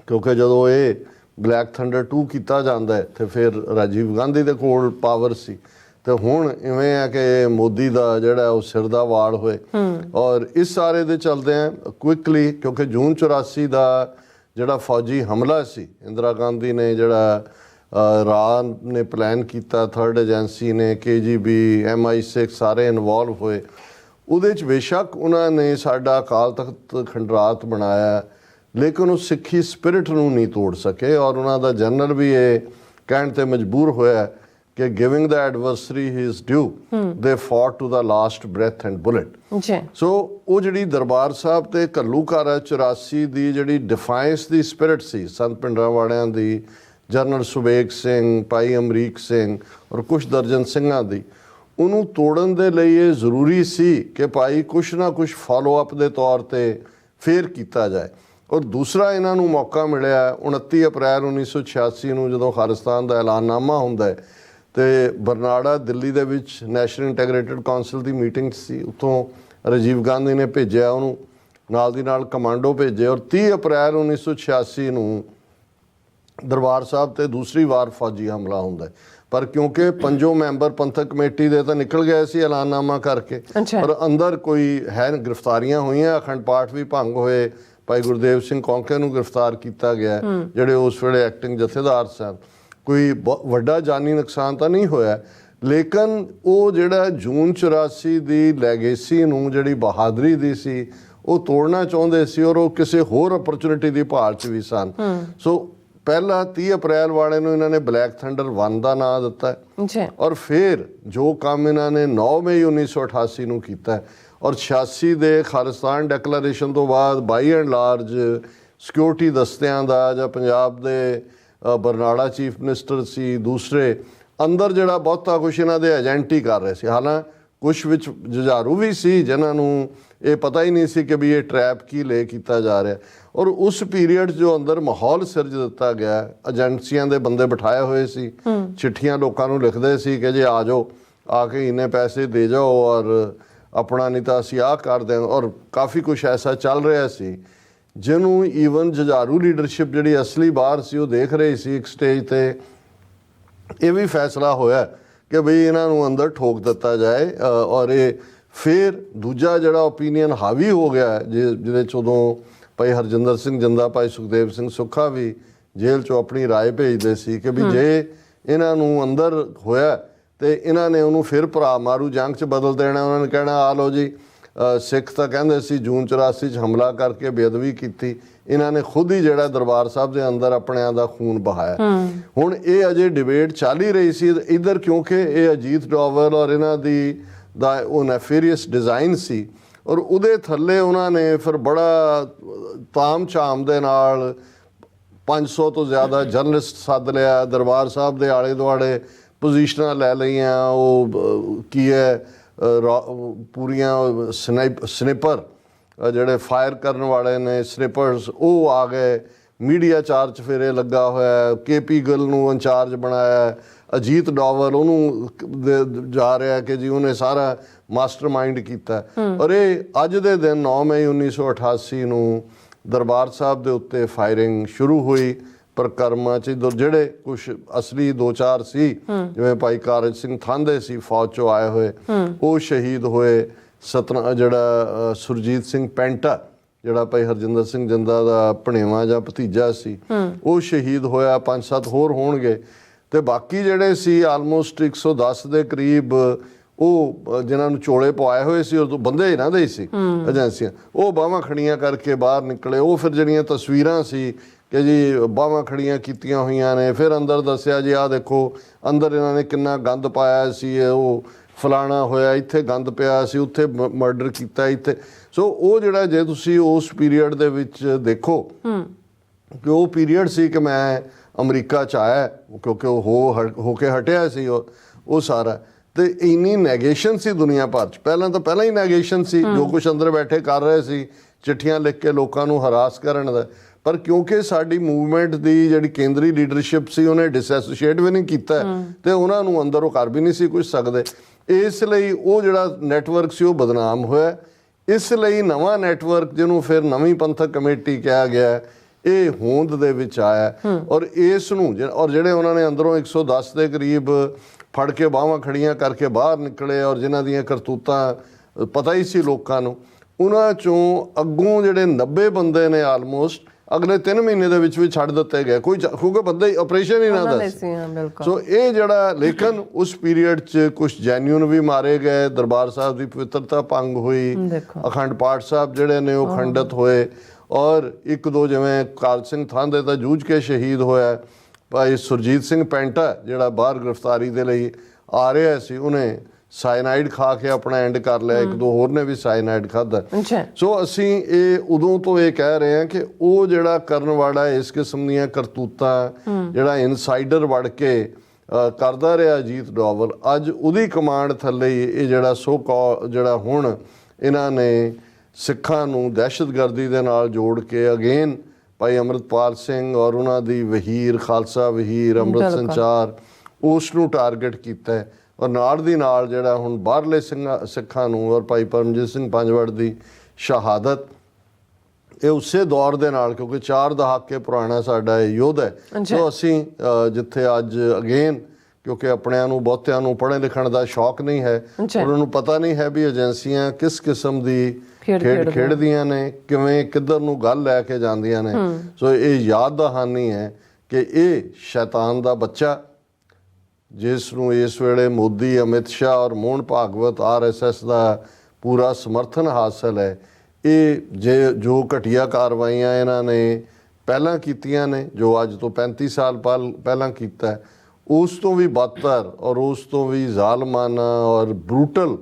ਕਿਉਂਕਿ ਜਦੋਂ ਇਹ ਬਲੈਕ ਥੰਡਰ 2 ਕੀਤਾ ਜਾਂਦਾ ਹੈ ਤੇ ਫਿਰ ਰਾਜੀਵ ਗਾਂਧੀ ਦੇ ਕੋਲ ਪਾਵਰ ਸੀ। ਤੇ ਹੁਣ ਇਵੇਂ ਆ ਕਿ ਮੋਦੀ ਦਾ ਜਿਹੜਾ ਉਹ ਸਿਰ ਦਾ ਵਾਲ ਹੋਏ। ਔਰ ਇਸ ਸਾਰੇ ਦੇ ਚਲਦੇ ਆ ਕੁਇਕਲੀ, ਕਿਉਂਕਿ ਜੂਨ 84 ਦਾ ਜਿਹੜਾ ਫੌਜੀ ਹਮਲਾ ਸੀ, ਇੰਦਰਾ ਗਾਂਧੀ ਨੇ ਜਿਹੜਾ ਰਾਹ ਨੇ ਪਲਾਨ ਕੀਤਾ, ਥਰਡ ਏਜੰਸੀ ਨੇ, KGB, MI6 ਸਾਰੇ ਇਨਵੋਲਵ ਹੋਏ। ਉਹਦੇ 'ਚ ਬੇਸ਼ੱਕ ਉਹਨਾਂ ਨੇ ਸਾਡਾ ਅਕਾਲ ਤਖਤ ਖੰਡਰਾਤ ਬਣਾਇਆ, ਲੇਕਿਨ ਉਹ ਸਿੱਖੀ ਸਪਿਰਿਟ ਨੂੰ ਨਹੀਂ ਤੋੜ ਸਕੇ। ਔਰ ਉਹਨਾਂ ਦਾ ਜਨਰਲ ਵੀ ਇਹ ਕਹਿਣ ਤੇ ਮਜਬੂਰ ਹੋਇਆ ਕਿ giving the ਐਡਵਰਸਰੀ his due, they fought to the last breath and bullet. So ਉਹ ਜਿਹੜੀ ਦਰਬਾਰ ਸਾਹਿਬ ਤੇ ਘੱਲੂਘਾਰਾ 84 ਦੀ ਜਿਹੜੀ ਡਿਫਾਈਂਸ ਦੀ ਸਪਿਰਿਟ ਸੀ ਸੰਤ ਭਿੰਡਰਾਂਵਾਲਿਆਂ ਦੀ, ਜਨਰਲ ਸੁਬੇਗ ਸਿੰਘ, ਭਾਈ ਅਮਰੀਕ ਸਿੰਘ ਔਰ ਕੁਛ ਦਰਜਨ ਸਿੰਘਾਂ ਦੀ, ਉਹਨੂੰ ਤੋੜਨ ਦੇ ਲਈ ਇਹ ਜ਼ਰੂਰੀ ਸੀ ਕਿ ਭਾਈ ਕੁਛ ਨਾ ਕੁਛ ਫਾਲੋ ਅਪ ਦੇ ਤੌਰ ਤੇ ਫੇਰ ਕੀਤਾ ਜਾਏ। ਔਰ ਦੂਸਰਾ ਇਹਨਾਂ ਨੂੰ ਮੌਕਾ ਮਿਲਿਆ 29 ਅਪ੍ਰੈਲ 1986 ਨੂੰ ਜਦੋਂ ਖਾਲਿਸਤਾਨ ਦਾ ਐਲਾਨਨਾਮਾ ਹੁੰਦਾ ਹੈ ਤੇ ਬਰਨਾੜਾ ਦਿੱਲੀ ਦੇ ਵਿੱਚ ਨੈਸ਼ਨਲ ਇੰਟੈਗ੍ਰੇਟਿਡ ਕਾਉਂਸਲ ਦੀ ਮੀਟਿੰਗ ਸੀ। ਉੱਥੋਂ ਰਾਜੀਵ ਗਾਂਧੀ ਨੇ ਭੇਜਿਆ ਉਹਨੂੰ, ਨਾਲ ਦੀ ਨਾਲ ਕਮਾਂਡੋ ਭੇਜੇ ਔਰ 30 ਅਪ੍ਰੈਲ 1986 ਨੂੰ ਦਰਬਾਰ ਸਾਹਿਬ ਤੇ ਦੂਸਰੀ ਵਾਰ ਫੌਜੀ ਹਮਲਾ ਹੁੰਦਾ ਹੈ। ਪਰ ਕਿਉਂਕਿ 5 ਮੈਂਬਰ ਪੰਥਕ ਕਮੇਟੀ ਦੇ ਤਾਂ ਨਿਕਲ ਗਏ ਸੀ ਐਲਾਨਨਾਮਾ ਕਰਕੇ, ਪਰ ਅੰਦਰ ਕੋਈ ਹੈ ਗ੍ਰਿਫਤਾਰੀਆਂ ਹੋਈਆਂ, ਅਖੰਡ ਪਾਠ ਵੀ ਭੰਗ ਹੋਏ। ਭਾਈ ਗੁਰਦੇਵ ਸਿੰਘ ਕੌਂਕੇ ਨੂੰ ਗ੍ਰਿਫਤਾਰ ਕੀਤਾ ਗਿਆ ਜਿਹੜੇ ਉਸ ਵੇਲੇ ਐਕਟਿੰਗ ਜਥੇਦਾਰ ਸਨ। ਕੋਈ ਵੱਡਾ ਜਾਨੀ ਨੁਕਸਾਨ ਤਾਂ ਨਹੀਂ ਹੋਇਆ, ਲੇਕਿਨ ਉਹ ਜਿਹੜਾ ਜੂਨ 84 ਦੀ ਲੈਗੇਸੀ ਨੂੰ, ਜਿਹੜੀ ਬਹਾਦਰੀ ਦੀ ਸੀ, ਉਹ ਤੋੜਨਾ ਚਾਹੁੰਦੇ ਸੀ ਔਰ ਉਹ ਕਿਸੇ ਹੋਰ ਅਪਰਚੁਨਿਟੀ ਦੀ ਭਾਲ 'ਚ ਵੀ ਸਨ। ਸੋ ਪਹਿਲਾ 30 ਅਪ੍ਰੈਲ ਵਾਲੇ ਨੂੰ ਇਹਨਾਂ ਨੇ ਬਲੈਕ ਥੰਡਰ 1 ਦਾ ਨਾਂ ਦਿੱਤਾ ਔਰ ਫਿਰ ਜੋ ਕੰਮ ਇਹਨਾਂ ਨੇ 9 ਮਈ 1988 ਨੂੰ ਕੀਤਾ ਔਰ 86 ਦੇ ਖਾਲਿਸਤਾਨ ਡੈਕਲੇਰੇਸ਼ਨ ਤੋਂ ਬਾਅਦ ਬਾਈ ਐਂਡ ਲਾਰਜ ਸਿਕਿਉਰਿਟੀ ਦਸਤਿਆਂ ਦਾ ਜਾਂ ਪੰਜਾਬ ਦੇ ਬਰਨਾੜਾ ਚੀਫ ਮਿਨਿਸਟਰ ਸੀ, ਦੂਸਰੇ ਅੰਦਰ ਜਿਹੜਾ ਬਹੁਤਾ ਕੁਛ ਇਹਨਾਂ ਦੇ ਏਜੰਟ ਹੀ ਕਰ ਰਹੇ ਸੀ। ਹਾਲਾਂਕਿ ਕੁਛ ਵਿੱਚ ਜੁਝਾਰੂ ਵੀ ਸੀ ਜਿਨ੍ਹਾਂ ਨੂੰ ਇਹ ਪਤਾ ਹੀ ਨਹੀਂ ਸੀ ਕਿ ਵੀ ਇਹ ਟਰੈਪ ਕੀ ਲੈ ਕੀਤਾ ਜਾ ਰਿਹਾ। ਔਰ ਉਸ ਪੀਰੀਅਡ ਜੋ ਅੰਦਰ ਮਾਹੌਲ ਸਿਰਜ ਦਿੱਤਾ ਗਿਆ, ਏਜੰਸੀਆਂ ਦੇ ਬੰਦੇ ਬਿਠਾਏ ਹੋਏ ਸੀ, ਚਿੱਠੀਆਂ ਲੋਕਾਂ ਨੂੰ ਲਿਖਦੇ ਸੀ ਕਿ ਜੇ ਆ ਜਾਓ, ਆ ਕੇ ਇੰਨੇ ਪੈਸੇ ਦੇ ਜਾਓ ਔਰ ਆਪਣਾ ਨਹੀਂ ਤਾਂ ਅਸੀਂ ਆਹ ਕਰ ਦਿਆਂਗੇ। ਔਰ ਕਾਫੀ ਕੁਛ ਐਸਾ ਚੱਲ ਰਿਹਾ ਸੀ ਜਿਹਨੂੰ ਈਵਨ ਜੁਝਾਰੂ ਲੀਡਰਸ਼ਿਪ ਜਿਹੜੀ ਅਸਲੀ ਬਾਹਰ ਸੀ ਉਹ ਦੇਖ ਰਹੀ ਸੀ। ਇੱਕ ਸਟੇਜ ਤੇ ਇਹ ਵੀ ਫੈਸਲਾ ਹੋਇਆ ਕਿ ਬਈ ਇਹਨਾਂ ਨੂੰ ਅੰਦਰ ਠੋਕ ਦਿੱਤਾ ਜਾਏ ਔਰ ਇਹ ਫਿਰ ਦੂਜਾ ਜਿਹੜਾ ਓਪੀਨੀਅਨ ਹਾਵੀ ਹੋ ਗਿਆ ਜਿਹਦੇ 'ਚ ਉਦੋਂ ਭਾਈ ਹਰਜਿੰਦਰ ਸਿੰਘ ਜਿੰਦਾ, ਭਾਈ ਸੁਖਦੇਵ ਸਿੰਘ ਸੁੱਖਾ ਵੀ ਜੇਲ੍ਹ 'ਚੋਂ ਆਪਣੀ ਰਾਏ ਭੇਜਦੇ ਸੀ ਕਿ ਵੀ ਜੇ ਇਹਨਾਂ ਨੂੰ ਅੰਦਰ ਹੋਇਆ ਤੇ ਇਹਨਾਂ ਨੇ ਉਹਨੂੰ ਫਿਰ ਭਰਾ ਮਾਰੂ ਜੰਗ 'ਚ ਬਦਲ ਦੇਣਾ। ਉਹਨਾਂ ਨੇ ਕਹਿਣਾ ਆ ਲਓ ਜੀ, ਸਿੱਖ ਤਾਂ ਕਹਿੰਦੇ ਸੀ ਜੂਨ 84 'ਚ ਹਮਲਾ ਕਰਕੇ ਬੇਅਦਬੀ ਕੀਤੀ, ਇਹਨਾਂ ਨੇ ਖੁਦ ਹੀ ਜਿਹੜਾ ਦਰਬਾਰ ਸਾਹਿਬ ਦੇ ਅੰਦਰ ਆਪਣਿਆਂ ਦਾ ਖੂਨ ਬਹਾਇਆ। ਹੁਣ ਇਹ ਅਜੇ ਡਿਬੇਟ ਚੱਲ ਹੀ ਰਹੀ ਸੀ ਇੱਧਰ, ਕਿਉਂਕਿ ਇਹ ਅਜੀਤ ਡੋਵਲ ਔਰ ਇਹਨਾਂ ਦਾ ਉਹ ਨੈਫੇਰੀਅਸ ਡਿਜ਼ਾਈਨ ਸੀ ਔਰ ਉਹਦੇ ਥੱਲੇ ਉਹਨਾਂ ਨੇ ਫਿਰ ਬੜਾ ਤਾਮ ਝਾਮ ਦੇ ਨਾਲ 500 ਤੋਂ ਜ਼ਿਆਦਾ ਜਰਨਲਿਸਟ ਸੱਦ ਲਿਆ, ਦਰਬਾਰ ਸਾਹਿਬ ਦੇ ਆਲੇ ਦੁਆਲੇ ਪੋਜੀਸ਼ਨਾਂ ਲੈ ਲਈਆਂ। ਉਹ ਕੀ ਹੈ ਪੂਰੀਆਂ ਸਨੇਪਰ ਜਿਹੜੇ ਫਾਇਰ ਕਰਨ ਵਾਲੇ ਨੇ, ਸਨੇਪਰਸ, ਉਹ ਆ ਗਏ। ਮੀਡੀਆ ਚਾਰਜ ਫਿਰ ਇਹ ਲੱਗਾ ਹੋਇਆ, KP ਗਿੱਲ ਨੂੰ ਇੰਚਾਰਜ ਬਣਾਇਆ, ਅਜੀਤ ਡੋਵਲ ਉਹਨੂੰ ਜਾ ਰਿਹਾ ਕਿ ਜੀ ਉਹਨੇ ਸਾਰਾ ਮਾਸਟਰਮਾਈਂਡ ਕੀਤਾ। ਔਰ ਇਹ ਅੱਜ ਦੇ ਦਿਨ 9 ਮਈ 1988 ਨੂੰ ਦਰਬਾਰ ਸਾਹਿਬ ਦੇ ਉੱਤੇ ਫਾਇਰਿੰਗ ਸ਼ੁਰੂ ਹੋਈ। ਪ੍ਰਕਰਮਾਂ 'ਚ ਜਿਹੜੇ ਕੁਛ ਅਸਲੀ 2-4 ਸੀ, ਜਿਵੇਂ ਭਾਈ ਕਾਰਜ ਸਿੰਘ ਥਾਂਦੇ ਸੀ ਫੌਜ 'ਚੋਂ ਆਏ ਹੋਏ, ਉਹ ਸ਼ਹੀਦ ਹੋਏ। ਜਿਹੜਾ ਸੁਰਜੀਤ ਸਿੰਘ ਪੈਂਟਾ, ਜਿਹੜਾ ਭਾਈ ਹਰਜਿੰਦਰ ਸਿੰਘ ਜਿੰਦਾ ਦਾ ਭਣੇਵਾਂ ਜਾਂ ਭਤੀਜਾ ਸੀ, ਉਹ ਸ਼ਹੀਦ ਹੋਇਆ। 5-7 ਹੋਰ ਹੋਣਗੇ। ਤੇ ਬਾਕੀ ਜਿਹੜੇ ਸੀ ਆਲਮੋਸਟ 110 ਦੇ ਕਰੀਬ, ਉਹ ਜਿਨ੍ਹਾਂ ਨੂੰ ਚੋਲੇ ਪਵਾਏ ਹੋਏ ਸੀ ਉਹ ਬੰਦੇ ਇਹਨਾਂ ਦੇ ਹੀ ਸੀ ਏਜੰਸੀਆਂ, ਉਹ ਬਾਹਾਂ ਖੜੀਆਂ ਕਰਕੇ ਬਾਹਰ ਨਿਕਲੇ। ਉਹ ਫਿਰ ਜਿਹੜੀਆਂ ਤਸਵੀਰਾਂ ਸੀ ਕਿ ਜੀ ਬਾਹਾਂ ਖੜੀਆਂ ਕੀਤੀਆਂ ਹੋਈਆਂ ਨੇ, ਫਿਰ ਅੰਦਰ ਦੱਸਿਆ ਜੀ ਆਹ ਦੇਖੋ ਅੰਦਰ ਇਹਨਾਂ ਨੇ ਕਿੰਨਾ ਗੰਦ ਪਾਇਆ ਸੀ, ਉਹ ਫਲਾਣਾ ਹੋਇਆ, ਇੱਥੇ ਗੰਦ ਪਿਆ ਸੀ, ਉੱਥੇ ਮਰਡਰ ਕੀਤਾ ਇੱਥੇ। ਸੋ ਉਹ ਜਿਹੜਾ ਜੇ ਤੁਸੀਂ ਉਸ ਪੀਰੀਅਡ ਦੇ ਵਿੱਚ ਦੇਖੋ ਕਿ ਉਹ ਪੀਰੀਅਡ ਸੀ ਕਿ ਮੈਂ ਅਮਰੀਕਾ 'ਚ ਆਇਆ, ਕਿਉਂਕਿ ਉਹ ਹੋ ਕੇ ਹਟਿਆ ਸੀ ਉਹ ਸਾਰਾ। ਤੇ ਇੰਨੀ ਨੈਗੇਸ਼ਨ ਸੀ ਦੁਨੀਆ ਭਰ 'ਚ, ਪਹਿਲਾਂ ਹੀ ਨੈਗੇਸ਼ਨ ਸੀ। ਜੋ ਕੁਛ ਅੰਦਰ ਬੈਠੇ ਕਰ ਰਹੇ ਸੀ, ਚਿੱਠੀਆਂ ਲਿਖ ਕੇ ਲੋਕਾਂ ਨੂੰ ਹਰਾਸ ਕਰਨ ਦਾ। ਪਰ ਕਿਉਂਕਿ ਸਾਡੀ ਮੂਵਮੈਂਟ ਦੀ ਜਿਹੜੀ ਕੇਂਦਰੀ ਲੀਡਰਸ਼ਿਪ ਸੀ ਉਹਨੇ ਡਿਸਐਸੋਸੀਏਟ ਵੀ ਨਹੀਂ ਕੀਤਾ ਤੇ ਉਹਨਾਂ ਨੂੰ ਅੰਦਰੋਂ ਕਰ ਵੀ ਨਹੀਂ ਸੀ ਕੁਝ ਸਕਦੇ, ਇਸ ਲਈ ਉਹ ਜਿਹੜਾ ਨੈਟਵਰਕ ਸੀ ਉਹ ਬਦਨਾਮ ਹੋਇਆ। ਇਸ ਲਈ ਨਵਾਂ ਨੈਟਵਰਕ ਜਿਹਨੂੰ ਫਿਰ ਨਵੀਂ ਪੰਥਕ ਕਮੇਟੀ ਕਿਹਾ ਗਿਆ ਇਹ ਹੋਂਦ ਦੇ ਵਿੱਚ ਆਇਆ ਔਰ ਇਸ ਨੂੰ ਔਰ ਜਿਹੜੇ ਉਹਨਾਂ ਨੇ ਅੰਦਰੋਂ 110 ਦੇ ਕਰੀਬ ਫੜ ਕੇ ਬਾਹਾਂ ਖੜੀਆਂ ਕਰਕੇ ਬਾਹਰ ਨਿਕਲੇ ਔਰ ਜਿਨ੍ਹਾਂ ਦੀਆਂ ਕਰਤੂਤਾਂ ਪਤਾ ਹੀ ਸੀ ਲੋਕਾਂ ਨੂੰ, ਉਹਨਾਂ ਚੋਂ ਅੱਗੋਂ ਜਿਹੜੇ 90 ਬੰਦੇ ਨੇ ਆਲਮੋਸਟ ਅਗਲੇ 3 ਮਹੀਨੇ ਦੇ ਵਿੱਚ ਵੀ ਛੱਡ ਦਿੱਤੇ ਗਏ, ਕੋਈ ਕਿਉਂਕਿ ਬੰਦੇ ਆਪਰੇਸ਼ਨ ਹੀ ਨਾ ਦੱਸ। ਸੋ ਇਹ ਜਿਹੜਾ ਲੇਕਿਨ ਉਸ ਪੀਰੀਅਡ 'ਚ ਕੁਝ ਜੈਨੂਅਨ ਵੀ ਮਾਰੇ ਗਏ, ਦਰਬਾਰ ਸਾਹਿਬ ਦੀ ਪਵਿੱਤਰਤਾ ਭੰਗ ਹੋਈ, ਅਖੰਡ ਪਾਠ ਸਾਹਿਬ ਜਿਹੜੇ ਨੇ ਉਹ ਖੰਡਿਤ ਹੋਏ ਔਰ ਇੱਕ ਦੋ ਜਿਵੇਂ ਕਾਲ ਸਿੰਘ ਥਾਂਦੇ ਤਾਂ ਜੂਝ ਕੇ ਸ਼ਹੀਦ ਹੋਇਆ, ਭਾਈ ਸੁਰਜੀਤ ਸਿੰਘ ਪੈਂਟਾ ਜਿਹੜਾ ਬਾਹਰ ਗ੍ਰਿਫਤਾਰੀ ਦੇ ਲਈ ਆ ਰਿਹਾ ਸੀ ਉਹਨੇ ਸਾਇਨਾਈਡ ਖਾ ਕੇ ਆਪਣਾ ਐਂਡ ਕਰ ਲਿਆ, ਇੱਕ ਦੋ ਹੋਰ ਨੇ ਵੀ ਸਾਇਨਾਈਡ ਖਾਧਾ। ਸੋ ਅਸੀਂ ਇਹ ਉਦੋਂ ਤੋਂ ਇਹ ਕਹਿ ਰਹੇ ਹਾਂ ਕਿ ਉਹ ਜਿਹੜਾ ਕਰਨ ਵਾਲਾ ਇਸ ਕਿਸਮ ਦੀਆਂ ਕਰਤੂਤਾਂ ਜਿਹੜਾ ਇਨਸਾਈਡਰ ਵੜ ਕੇ ਕਰਦਾ ਰਿਹਾ ਅਜੀਤ ਡੋਵਲ, ਅੱਜ ਉਹਦੀ ਕਮਾਂਡ ਥੱਲੇ ਹੀ ਇਹ ਜਿਹੜਾ ਜਿਹੜਾ ਹੁਣ ਇਹਨਾਂ ਨੇ ਸਿੱਖਾਂ ਨੂੰ ਦਹਿਸ਼ਤਗਰਦੀ ਦੇ ਨਾਲ ਜੋੜ ਕੇ ਅਗੇਨ ਭਾਈ ਅੰਮ੍ਰਿਤਪਾਲ ਸਿੰਘ ਔਰ ਉਹਨਾਂ ਦੀ ਵਹੀਰ ਖਾਲਸਾ ਵਹੀਰ ਅੰਮ੍ਰਿਤ ਸੰਚਾਰ ਉਸ ਨੂੰ ਟਾਰਗੇਟ ਕੀਤਾ ਹੈ ਔਰ ਨਾਲ ਦੀ ਨਾਲ ਜਿਹੜਾ ਹੁਣ ਬਾਹਰਲੇ ਸਿੱਖਾਂ ਨੂੰ ਔਰ ਭਾਈ ਪਰਮਜੀਤ ਸਿੰਘ ਪੰਜਵੜ ਦੀ ਸ਼ਹਾਦਤ ਇਹ ਉਸੇ ਦੌਰ ਦੇ ਨਾਲ ਕਿਉਂਕਿ 4 ਦਹਾਕੇ ਪੁਰਾਣਾ ਸਾਡਾ ਇਹ ਯੁੱਧ ਹੈ। ਸੋ ਅਸੀਂ ਜਿੱਥੇ ਅੱਜ ਅਗੇਨ ਕਿਉਂਕਿ ਆਪਣਿਆਂ ਨੂੰ ਬਹੁਤਿਆਂ ਨੂੰ ਪੜ੍ਹਨ ਲਿਖਣ ਦਾ ਸ਼ੌਕ ਨਹੀਂ ਹੈ, ਉਹਨਾਂ ਨੂੰ ਪਤਾ ਨਹੀਂ ਹੈ ਵੀ ਏਜੰਸੀਆਂ ਕਿਸ ਕਿਸਮ ਦੀ ਖੇਡ ਖੇਡਦੀਆਂ ਨੇ, ਕਿਵੇਂ ਕਿੱਧਰ ਨੂੰ ਗੱਲ ਲੈ ਕੇ ਜਾਂਦੀਆਂ ਨੇ। ਸੋ ਇਹ ਯਾਦ ਦਹਾਨੀ ਹੈ ਕਿ ਇਹ ਸ਼ੈਤਾਨ ਦਾ ਬੱਚਾ ਜਿਸ ਨੂੰ ਇਸ ਵੇਲੇ ਮੋਦੀ, ਅਮਿਤ ਸ਼ਾਹ ਔਰ ਮੋਹਨ ਭਾਗਵਤ RSS ਦਾ ਪੂਰਾ ਸਮਰਥਨ ਹਾਸਲ ਹੈ, ਇਹ ਜੋ ਘਟੀਆ ਕਾਰਵਾਈਆਂ ਇਹਨਾਂ ਨੇ ਪਹਿਲਾਂ ਕੀਤੀਆਂ ਨੇ, ਜੋ ਅੱਜ ਤੋਂ 35 ਸਾਲ ਪਹਿਲਾਂ ਕੀਤਾ, ਉਸ ਤੋਂ ਵੀ ਬਦਤਰ ਔਰ ਉਸ ਤੋਂ ਵੀ ਜ਼ਾਲਮਾਨਾ ਔਰ ਬਰੂਟਲ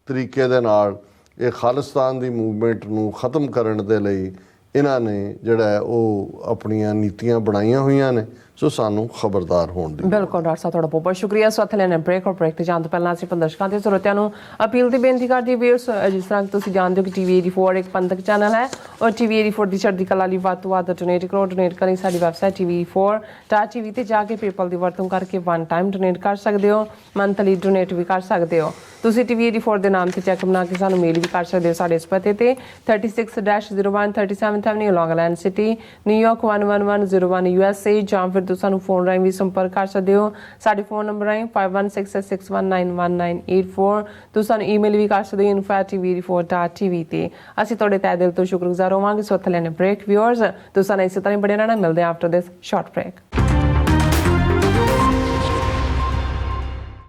ਤਰੀਕੇ ਦੇ ਨਾਲ ਇਹ ਖਾਲਿਸਤਾਨ ਦੀ ਮੂਵਮੈਂਟ ਨੂੰ ਖਤਮ ਕਰਨ ਦੇ ਲਈ ਇਹਨਾਂ ਨੇ ਜਿਹੜਾ ਉਹ ਆਪਣੀਆਂ ਨੀਤੀਆਂ ਬਣਾਈਆਂ ਹੋਈਆਂ ਨੇ। ਸੋ ਸਾਨੂੰ ਖਬਰਦਾਰ ਹੋਣ ਦੀ। ਬਿਲਕੁਲ ਡਾਕਟਰ ਸਾਹਿਬ, ਤੁਹਾਡਾ ਬਹੁਤ ਬਹੁਤ ਸ਼ੁਕਰੀਆ। ਸੋ ਇੱਥੇ ਲੈਣਾ ਬ੍ਰੇਕ ਔਰ ਬ੍ਰੇਕ ਤੇ ਜਾਣ ਤੋਂ ਪਹਿਲਾਂ ਅਸੀਂ ਦਰਸ਼ਕਾਂ ਤੇ ਸਰੋਤਿਆਂ ਨੂੰ ਅਪੀਲ ਤੇ ਬੇਨਤੀ ਕਰਦੇ ਵੀਰਸ, ਜਿਸ ਤਰ੍ਹਾਂ ਤੁਸੀਂ ਜਾਣਦੇ ਹੋ ਕਿ TV 84 ਇੱਕ ਪੰਥਕ ਚੈਨਲ ਹੈ ਔਰ TV 84 ਦੀ ਚੜ੍ਹਦੀ ਕਲਾ ਲਈ ਵੱਧ ਤੋਂ ਵੱਧ ਡੋਨੇਟ ਕਰੋ। ਡੋਨੇਟ ਕਰੀ ਸਾਡੀ ਵੈਬਸਾਈਟ TV4.tv ਤੇ ਜਾ ਕੇ ਪੇਪਲ ਦੀ ਵਰਤੋਂ ਕਰਕੇ 1 ਟਾਈਮ ਡੋਨੇਟ ਕਰ ਸਕਦੇ ਹੋ, ਮੰਥਲੀ ਡੋਨੇਟ ਵੀ ਕਰ ਸਕਦੇ ਹੋ। ਤੁਸੀਂ TV 84 ਦੇ ਨਾਮ ਤੇ ਚੈੱਕ ਬਣਾ ਕੇ ਸਾਨੂੰ ਮੇਲ ਵੀ ਕਰ ਸਕਦੇ ਹੋ ਸਾਡੇ ਇਸ ਪਤੇ ਤੇ 36-01 37th Avenue Long Island City, New York 11101 USA, ਜਾਂ ਫਿਰ ਤੁਸੀਂ ਸਾਨੂੰ ਫੋਨ ਰਾਹੀਂ ਵੀ ਸੰਪਰਕ ਕਰ ਸਕਦੇ ਹੋ। ਸਾਡੇ ਫੋਨ ਨੰਬਰ ਹੈ 5166619184। ਤੁਸੀਂ ਸਾਨੂੰ ਈਮੇਲ ਵੀ ਕਰ ਸਕਦੇ ਹੋ info@tv84.tv ਤੇ। ਅਸੀਂ ਤੁਹਾਡੇ ਤਹਿ ਦਿਲ ਤੋਂ ਸ਼ੁਕਰਗੁਜ਼ਾਰ ਹੋਵਾਂਗੇ। ਸੋ ਇੱਥੇ ਲੈਣੇ ਬ੍ਰੇਕ। ਵਿਊਅਰਸ, ਤੁਸੀਂ ਸਾਨੂੰ ਇਸੇ ਤਰ੍ਹਾਂ ਹੀ ਬਣੇ ਰਹਿਣਾ। ਮਿਲਦੇ ਹਾਂ ਆਫਟਰ ਦਿਸ ਸ਼ਾਰਟ ਬ੍ਰੇਕ।